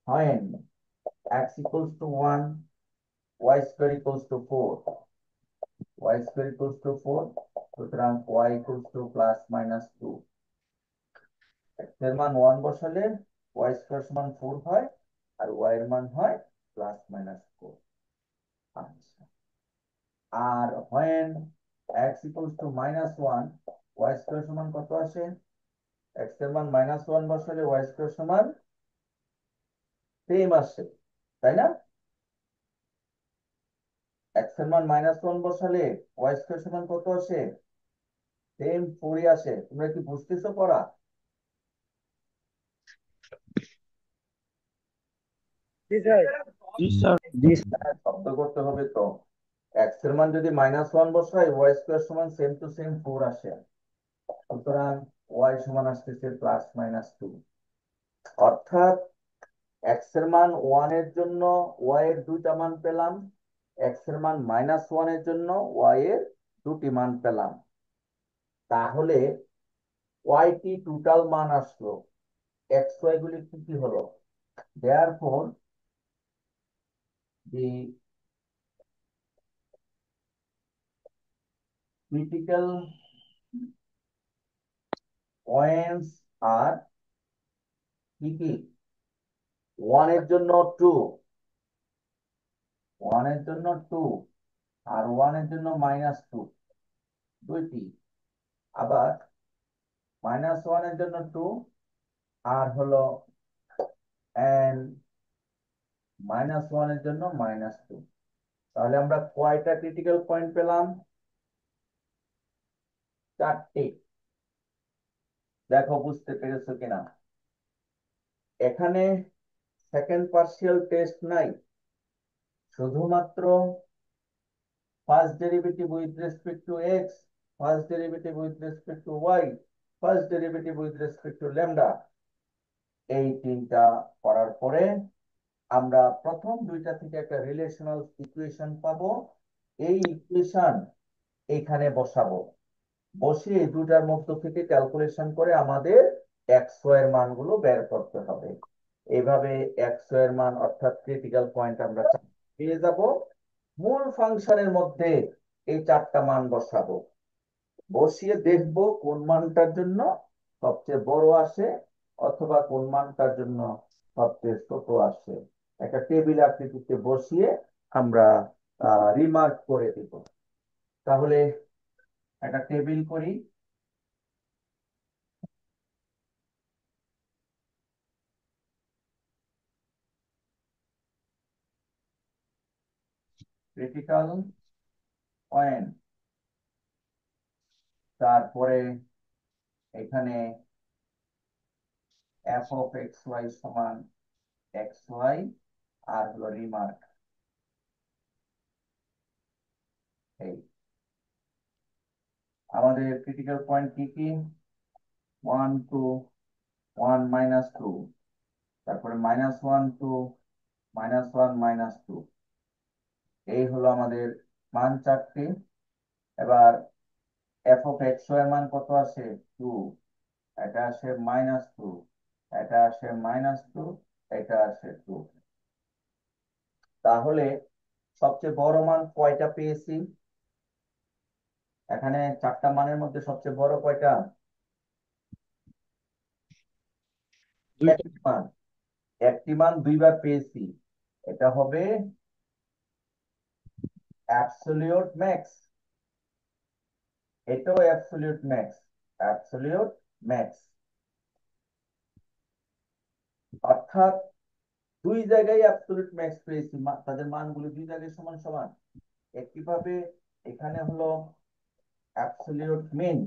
when x equals to 1, y square equals to 4, y square equals to 4, সুতরাং y equals to plus minus 2। x এর মান 1 বসালে y square সমান 4 হয়, আর y এর মান হয় প্লাস মাইনাস 4। আচ্ছা, আর when x equals to minus 1, y square সমান কত আসে? x এর মান minus 1 বসালে y square সমান সেম আসে, তাই না? x এর মান minus 1 বসালে y square সমান কত আসে? সেম 4 আসে। তোমরা কি বুঝতেছো পড়া? জি স্যার। জি স্যার। শব্দ করতে হবে তো। x এর মান যদি -1 বসাই y স্কয়ার সমান সেম টু সেম 4 আসে, সুতরাং y সমান আসতেছে প্লাস মাইনাস 2। অর্থাৎ x এর মান 1 এর জন্য y এর দুইটা মান পেলাম, x এর মান -1 এর জন্য y এর দুটি মান পেলাম। তাহলে y টি টোটাল মান আসলো, x y গুলি কি কি হলো? therefore the critical points are কি কি? 1 এর জন্য 2, 1 এর জন্য 2, আর 1 এর জন্য -2, দুইটি। আবার -1 এর জন্য 2, আর হলো and -1 এর জন্য -2। তাহলে আমরা কয়টা ক্রিটিক্যাল পয়েন্ট পেলাম? 4টি। দেখো বুঝতে পেরেছো কিনা? এখানে সেকেন্ড পার্সিয়াল টেস্ট নাই, শুধুমাত্র first derivative with respect to x, first derivative with respect to Y, first derivative with respect to lambda. এই তিনটা করার পরে আমরা প্রথম দুইটা থেকে একটা রিলেশনাল ইকুয়েশন পাবো। এই ইকুয়েশন এখানে বসাবো, বসিয়ে এই দুটার মধ্য থেকে ক্যালকুলেশন করে আমাদের এক্স ওয়াই এর মানগুলো বের করতে হবে। এইভাবে এক্স ওয়াই এর মান অর্থাৎ ক্রিটিক্যাল পয়েন্ট আমরা পেয়ে যাব। মূল ফাংশনের মধ্যে এই 4টা মান বসাবো, বসিয়ে দেখব কোন মানটার জন্য সবচেয়ে বড় আসে অথবা কোন মানটার জন্য সবচেয়ে ছোট আসে। একটা টেবিল আকৃতিতে বসিয়ে আমরা রিমার্ক করে দিব। তাহলে একটা টেবিল করি। ক্রিটিক্যাল পয়েন্ট, তারপরে এখানে এফ অফ এক্স ওয়াই সমান এক্স ওয়াই, আর হলো রিমার্ক। এই আমাদের ক্রিটিক্যাল পয়েন্ট কি কি? 1 2 1 -2, তারপরে -1 2 -1 -2। এই হলো আমাদের মান 4টি। এবার এফ অফ এক্স ওয়াই এর মান কত আসে? 2, এটা আসে -2, এটা আসে -2, এটা আসে 2। তাহলে সবচেয়ে বড় মান কয়টা পেয়েছি? এখানে 4টা মানের মধ্যে সবচেয়ে বড় কয়টা? দুইটা। একটি মান, একটি মান দুইবার পেয়েছি, এটা হবে অ্যাবসলিউট ম্যাক্স, এটাও অ্যাবসলিউট ম্যাক্স, অ্যাবসলিউট ম্যাক্স। অর্থাৎ দুই জায়গায় অ্যাবসলিউট ম্যাক্স পেয়েছি, তাদের মানগুলো দুই জায়গায় সমান সমান। একইভাবে এখানে হলো অ্যাবসলিউট মিন,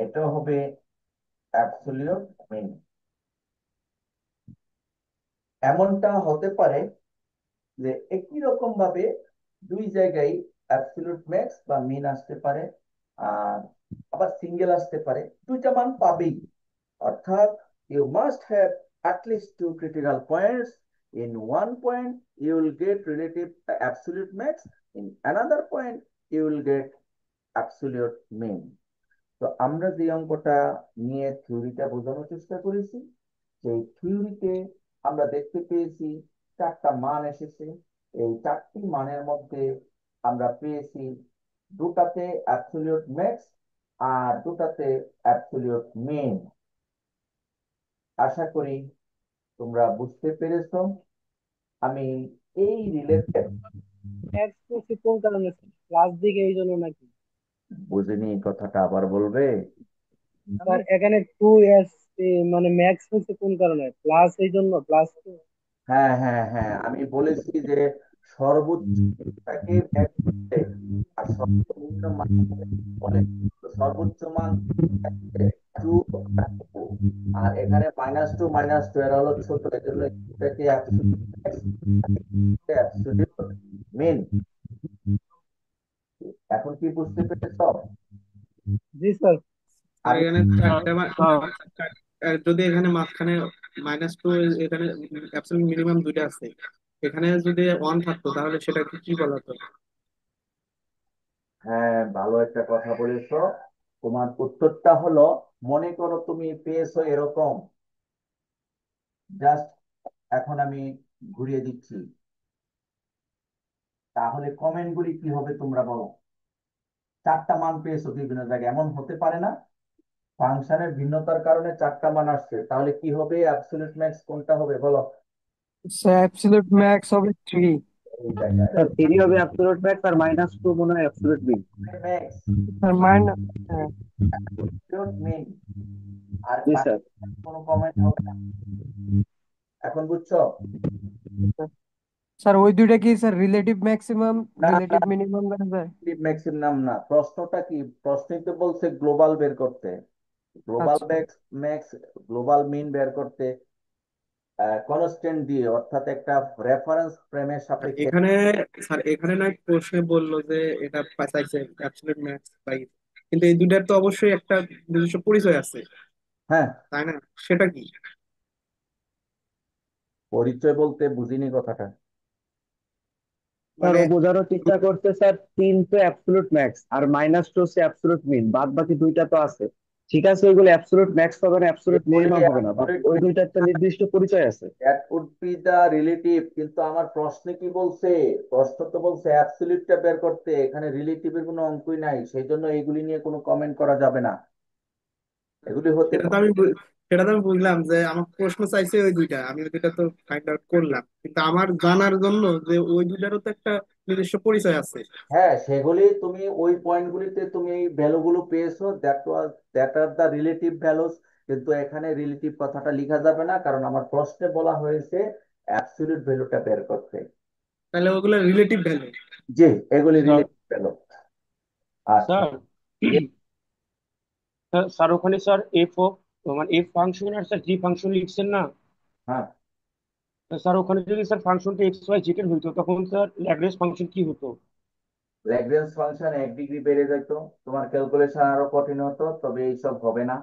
এটাও হবে অ্যাবসলিউট মিন। এমনটা হতে পারে যে একই রকম ভাবে দুই জায়গায় অ্যাবসলিউট ম্যাক্স বা মিন আসতে পারে, আর আবার সিঙ্গেল আসতে পারে, দুইটা মান পাবেই। অর্থাৎ you must have at least two critical points. In one point you will get relative absolute max, in another point you will get absolute mean. তো আমরা যে অঙ্কটা নিয়ে থিওরিটা বোঝানোর চেষ্টা করেছি, সেই থিওরিতে আমরা দেখতে পেয়েছি চারটা মান এসেছে। এই চারটি মানের মধ্যে আমরা পেয়েছি দুটাতে অ্যাবসলিউট ম্যাক্স আর দুটাতে অ্যাবসলিউট মিন। আশা করি তোমরা বুঝতে পেরেছো। আমি এই রিলেটেড ম্যাক্স পেয়েছি কোন কারণে? ক্লাস দিকে এই জন্য নাকি? বুঝিনি, কথাটা আবার বলবে? স্যার এখানে টু এস, মানে ম্যাক্স হচ্ছে কোন কারণে? প্লাস এই জন্য প্লাস টু। হ্যাঁ হ্যাঁ হ্যাঁ, আমি বলেছি যে সর্বোচ্চটাকে max বলে, আর সর্বনিম্ন মান বলে। তো সর্বোচ্চ মান টু, আর এখানে -2 এরা হলো ছোট, এই জন্য এটাকে অ্যাবসলিউট মিন। এখন কি বুঝতে পেরেছ? জি স্যার। আর আমি এখানে চারটা হ্যাঁ যদি এখানে মাঝখানে -2, এখানে অ্যাবসলিউট মিনিমাম দুইটা আছে, এখানে যদি 1 থাকতো তাহলে সেটা কি বলা হতো? হ্যাঁ, ভালো একটা কথা বলেছো। তোমার উত্তরটা হলো, মনে করো তুমি পেয়েছো এরকম, জাস্ট এখন আমি ঘুরিয়ে দিচ্ছি, তাহলে কমেন্ট গুলি কি হবে তোমরা বলো। চারটা মান পেয়েছো বিভিন্ন জায়গায়, এমন হতে পারে না? ফাংশনের ভিন্নতার কারণে চারটা মান আসছে, তাহলে কি হবে? অ্যাবসলিউট ম্যাক্স কোনটা হবে বলো? অ্যাবসলিউট ম্যাক্স হবে 3। এই জায়গায় স্যার 3 হবে অ্যাবসলিউট ম্যাক্স আর -2 মনে হয় অ্যাবসলিউট মিন। ম্যাক্স, স্যার মাইনাস, হ্যাঁ অ্যাবসলিউট মিন, আর জি বাকি স্যার। কোনো কমেন্ট হবে না। এখন বুঝছো? স্যার ওই দুইটা কি স্যার রিলেটিভ ম্যাক্সিমাম না না, রিলেটিভ মিনিমাম দেখা যায়? ম্যাক্সিমাম না। প্রশ্নটা কি? প্রশ্নই তো বলছে গ্লোবাল বের করতে, গ্লোবাল আচ্ছা ম্যাক্স, গ্লোবাল মিন বের করতে কনস্ট্যান্ট দিয়ে, অর্থাৎ একটা রেফারেন্স ফ্রেমের সাপেক্ষে। এখানে স্যার এখানে নয় প্রশ্নে বললো যে এটা চাইছে অ্যাবসলিউট ম্যাক্স পাই, কিন্তু এই দুইটার তো অবশ্যই একটা নিজস্ব পরিচয় আছে, হ্যাঁ, তাই না? সেটা কি? পরিচয় বলতে বুঝিনি কথাটা। স্যার মানে ও বোঝানোর চেষ্টা করছে স্যার 3 তো অ্যাবসলিউট ম্যাক্স আর -2 হচ্ছে অ্যাবসলিউট মিন, বাদ বাকি দুইটা তো আছে। ঠিক আছে, ওইগুলো অ্যাবসলিউট ম্যাক্স হবে না, অ্যাবসলিউট এগুলি মিনিমাম হবে না, বাট absolute ওই দুইটার একটা নির্দিষ্ট পরিচয় আছে। that would be the relative, কিন্তু আমার প্রশ্নে কি বলছে? প্রশ্ন তো বলছে অ্যাবসলিউটটা বের করতে, এখানে রিলেটিভের কোনো অঙ্কই নাই, সেই জন্য এইগুলি নিয়ে কোনো কমেন্ট করা যাবে না। এগুলি হতে সেটা তো পারে। সেটা তো আমি বুঝলাম যে আমার প্রশ্ন চাইছে ওই দুইটা, আমি ওই দুইটা তো ফাইন্ড আউট করলাম, কিন্তু আমার জানার জন্য যে ওই দুইটারও তো একটা নিজস্ব পরিচয় আছে। হ্যাঁ, সেগুলি তুমি ওই পয়েন্টগুলিতে তুমি এই ভ্যালুগুলো পেয়েছো, that are the relative values. কিন্তু এখানে রিলেটিভ কথাটা লিখা যাবে না, কারণ আমার প্রশ্নে বলা হয়েছে অ্যাবসলিউট ভ্যালুটা বের করতে। তাহলে ওগুলো রিলেটিভ ভ্যালু। জি, এগুলি স্যার। Relative value. আচ্ছা, স্যার স্যার ওখানে স্যার এফ ও মানে এফ ফাংশন আর স্যার জি ফাংশন লিখছেন না? হ্যাঁ, তো স্যার ওখানে যদি স্যার ফাংশনটা এক্স ওয়াই জেড এর হইতো তখন স্যার ল্যাগ্রেঞ্জ ফাংশন কি হতো? ল্যাগ্রেঞ্জ ফাংশন 1 ডিগ্রি বেড়ে যেত, তোমার ক্যালকুলেশন আরো কঠিন হতো, তবে এইসব হবে না।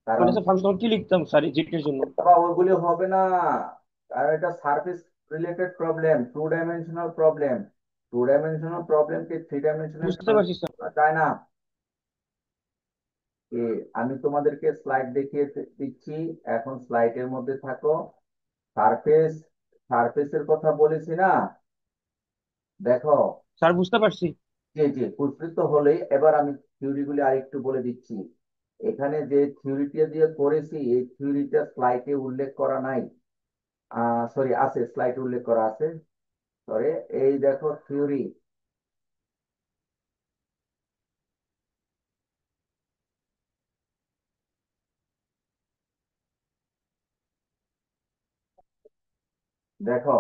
কারণ মানে স্যার ফাংশন কি লিখতাম স্যার জেড এর জন্য? বাবা ওইগুলি হবে না, কারণ এটা surface related problem, two dimensional problem. Two dimensional প্রবলেমকে থ্রি ডাইমেনশনাল বুঝতে পারছি স্যার। যায় না। এ, আমি তোমাদেরকে স্লাইড দেখিয়ে দিচ্ছি, এখন স্লাইডের মধ্যে থাকো। সারফেস, সারফেসের কথা বলেছি না? দেখো, স্যার বুঝতে পারছি। জি জি, বুঝতে হলে এবার আমি থিওরিগুলি আরেকটু বলে দিচ্ছি। এখানে যে থিওরিটা দিয়ে করেছি, এই থিওরিটা স্লাইডে উল্লেখ করা নাই। সরি, আছে, স্লাইডে উল্লেখ করা আছে। সরি, এই দেখো থিওরি, দেখো,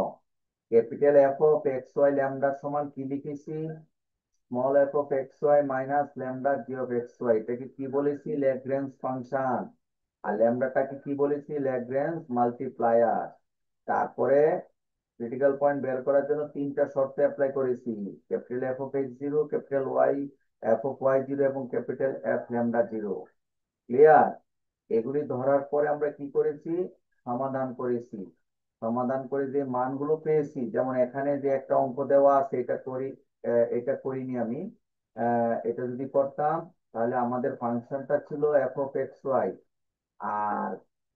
capital f of x y lambda সমান কি লিখেছি? Small f of x y minus lambda g of x y, এটাকে কি বলেছি? Lagrange function. আর ল্যামডাটাকে কি বলেছি? Lagrange multiplier. তারপরে ক্রিটিক্যাল পয়েন্ট বের করার জন্য তিনটা শর্ত অ্যাপ্লাই করেছি: capital f of x zero, capital y f of y zero এবং capital f lambda zero. Clear? এগুলি ধরার পরে আমরা কি করেছি? সমাধান করেছি। সমাধান করে যে মানগুলো পেয়েছি, যেমন এখানে যে একটা অঙ্ক দেওয়া আছে, এটা করিনি আমি। এটা যদি করতাম তাহলে আমাদের ফাংশনটা ছিল এফ অফ এক্স ওয়াই, আর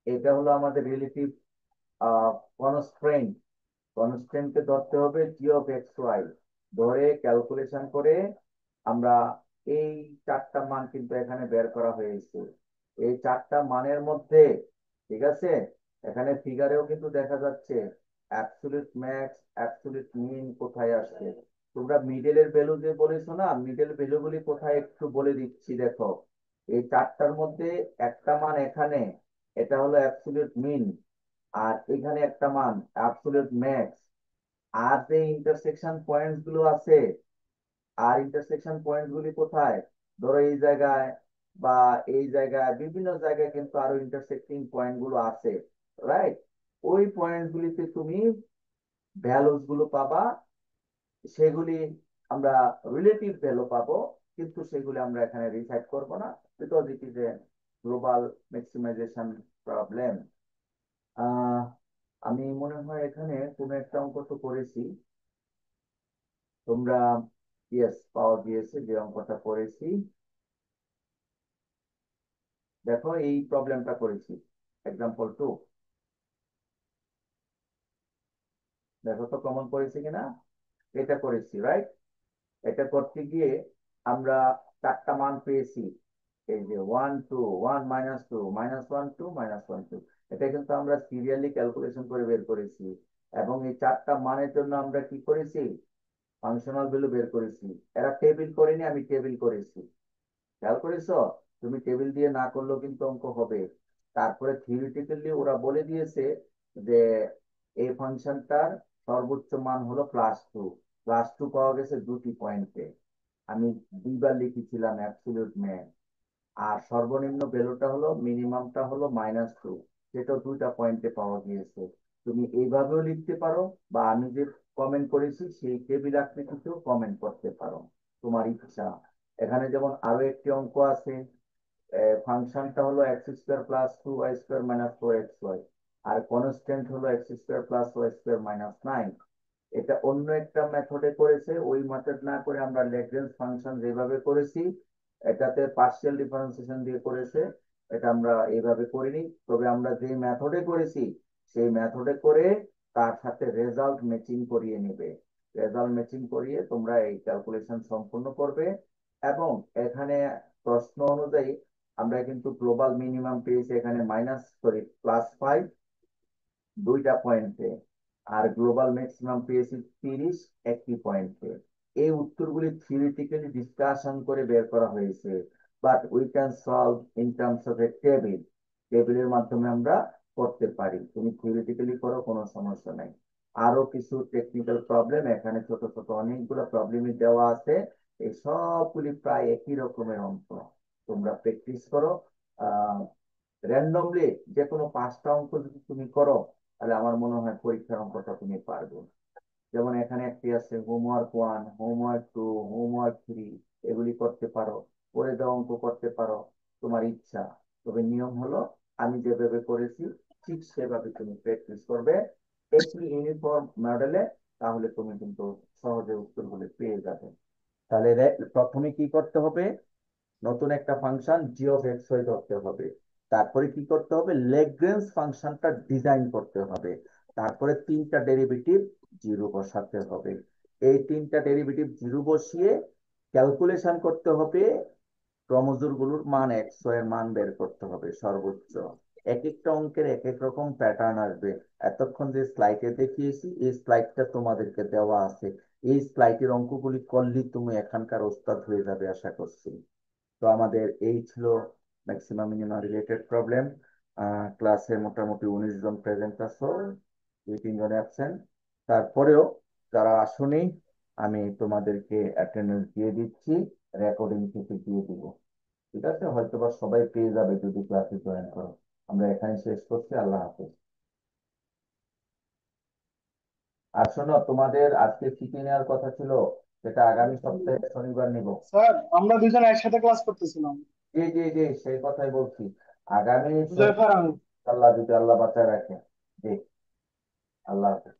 এটা হলো আমাদের রিলেটিভ কনস্ট্রেন্ট। কনস্ট্যান্টকে ধরতে হবে জি অফ এক্স ওয়াই, ধরে ক্যালকুলেশন করে আমরা এই চারটা মান কিন্তু এখানে বের করা হয়েছে। এই চারটা মানের মধ্যে, ঠিক আছে, এখানে ফিগারেও কিন্তু দেখা যাচ্ছে অ্যাবসলিউট ম্যাক্স, অ্যাবসলিউট মিন কোথায় আসছে। তোমরা মিডলের ভ্যালু যে বলেছো না, মিডল ভ্যালুগুলি কোথায় একটু বলে দিচ্ছি। দেখো, এই চারটার মধ্যে একটা মান এখানে, এটা হলো অ্যাবসলিউট মিন, আর এখানে একটা মান অ্যাবসলিউট ম্যাক্স। আর যে ইন্টারসেকশন পয়েন্টস গুলো আছে, আর ইন্টারসেকশন পয়েন্ট গুলি কোথায়? ধরো এই জায়গায় বা এই জায়গায়, বিভিন্ন জায়গায় কিন্তু আরো ইন্টারসেক্টিং পয়েন্ট গুলো আছে, রাইট? ওই পয়েন্ট গুলিতে তুমি ভ্যালুস গুলো পাবা। সেগুলি আমরা রিলেটিভ ভ্যালু পাবো, কিন্তু সেগুলি আমরা এখানে রিসাইড করব না, because it is A global maximisation problem. আমি মনে হয় এখানে কোনো একটা অঙ্ক তো করেছি, তোমরা ইয়েস পাওয়া গিয়েছে যে অঙ্কটা করেছি। দেখো, এই প্রবলেমটা করেছি, এক্সাম্পল 2। দেখো তো কমন করেছি কিনা। এটা করেছি, রাইট? এটা করতে গিয়ে আমরা চারটা মান পেয়েছি। এই যে 1 2 1 -2 -1 2 -1 2, এটা কিন্তু আমরা সিরিয়ালি ক্যালকুলেশন করে বের করেছি। এবং এই চারটা মানের জন্য আমরা কি করেছি? ফাংশনাল ভ্যালু বের করেছি। এরা টেবিল করেনি, আমি টেবিল করেছি। খেয়াল করেছো? তুমি টেবিল দিয়ে না করলেও কিন্তু অঙ্ক হবে। তারপরে থিওরিটিক্যালি ওরা বলে দিয়েছে যে এই ফাংশনটার সর্বোচ্চ মান হলো +2। +2 পাওয়া গেছে দুটি পয়েন্টে। আমি দুইবার লিখেছিলাম অ্যাবসলিউট ম্যাক্স, আর সর্বনিম্ন ভ্যালুটা হলো, মিনিমামটা হলো -2, সেটা দুইটা পয়েন্টে পাওয়া গিয়েছে। তুমি এইভাবেও লিখতে পারো, বা আমি যে কমেন্ট করেছি সেই টেবিল আকৃতিতেও কমেন্ট করতে পারো, তোমার ইচ্ছা। এখানে যেমন আরো একটি অঙ্ক আছে, ফাংশনটা হলো x square plus 2y² - 4xy, আর কনস্ট্যান্ট হলো এক্স স্কোয়ার প্লাস y² -9। এটা অন্য একটা মেথডে করেছে, ওই মেথড না করে আমরা ল্যাগ্রেঞ্জ ফাংশন যেভাবে করেছি, এটাতে পার্শিয়াল ডিফারেন্সিয়েশন দিয়ে করেছে, এটা আমরা এইভাবে করিনি। তবে আমরা যে মেথডে করেছি সেই মেথডে করে তার সাথে রেজাল্ট ম্যাচিং করিয়ে নেবে। রেজাল্ট ম্যাচিং করিয়ে তোমরা এই ক্যালকুলেশন সম্পূর্ণ করবে। এবং এখানে প্রশ্ন অনুযায়ী আমরা কিন্তু গ্লোবাল মিনিমাম পেয়েছি এখানে +5 দুইটা পয়েন্টে, আর গ্লোবাল ম্যাক্সিমাম পেয়েছি 30 একটি পয়েন্টে। এই উত্তরগুলি থিওরিটিক্যালি ডিসকাশন করে বের করা হয়েছে, but we can solve in terms of A table. টেবিলের মাধ্যমে আমরা করতে পারি, তুমি থিওরিটিক্যালি করো, কোনো সমস্যা নাই। আরো কিছু টেকনিক্যাল প্রবলেম এখানে ছোট ছোট অনেকগুলো প্রবলেমই দেওয়া আছে, এই সবগুলি প্রায় একই রকমের অঙ্ক। তোমরা প্র্যাকটিস করো। আহ র্যান্ডমলি যে কোনো 5টা অঙ্ক যদি তুমি করো, তাহলে আমার মনে হয় পরীক্ষার অঙ্কটা তুমি পারবে। যেমন এখানে একটি আছে হোমওয়ার্ক 1, হোমওয়ার্ক 2, হোমওয়ার্ক 3, এগুলি করতে পারো। পরে দেওয়া অঙ্ক করতে পারো, তোমার ইচ্ছা। তবে নিয়ম হলো আমি যেভাবে করেছি ঠিক সেভাবে তুমি প্র্যাকটিস করবে একটি ইউনিফর্ম মডেলে, তাহলে তুমি কিন্তু সহজে উত্তরগুলি পেয়ে যাবে। তাহলে প্রথমে কি করতে হবে? নতুন একটা function G of x Y ধরতে হবে। তারপরে কি করতে হবে? ল্যাগ্রেঞ্জ ফাংশনটা ডিজাইন করতে হবে। তারপরে তিনটা ডেরিভেটিভ জিরো বসাতে হবে। এই তিনটা ডেরিভেটিভ জিরো বসিয়ে ক্যালকুলেশন করতে হবে, ক্রমজোর গুলোর মান, এক্স ওয়াই এর মান বের করতে হবে সর্বোচ্চ। এক একটা অঙ্কের এক এক রকম প্যাটার্ন আসবে। এতক্ষণ যে স্লাইডে দেখিয়েছি, এই স্লাইডটা তোমাদেরকে দেওয়া আছে। এই স্লাইডের অঙ্কগুলি করলে তুমি এখানকার ওস্তাদ হয়ে যাবে আশা করছি। তো আমাদের এই ছিল ম্যাক্সিমাম মিনিমাম রিলেটেড প্রবলেম। ক্লাসে মোটামুটি 19 জন প্রেজেন্ট আছো। 2-3 জন অ্যাবসেন্ট। তারপরেও যারা আসোনি আমি তোমাদেরকে অ্যাটেন্ডেন্স দিয়ে দিচ্ছি, রেকর্ডিং থেকে দিয়ে দিব। ঠিক আছে, হয়তোবা সবাই পেয়ে যাবে যদি ক্লাসে জয়েন করো। আমরা এখানে শেষ করছি, আল্লাহ হাফেজ। আর শোনো, তোমাদের আজকে ছুটি নেওয়ার কথা ছিল, সেটা আগামী সপ্তাহে শনিবার নিব। স্যার আমরা দুজন একসাথে ক্লাস করতেছিলাম, জি জি জি, সেই কথাই বলছি। আগামী হুজাইফার আমি। আল্লাহ যদি আল্লাহ বাঁচায় রাখে। জি, আল্লাহ হাফেজ।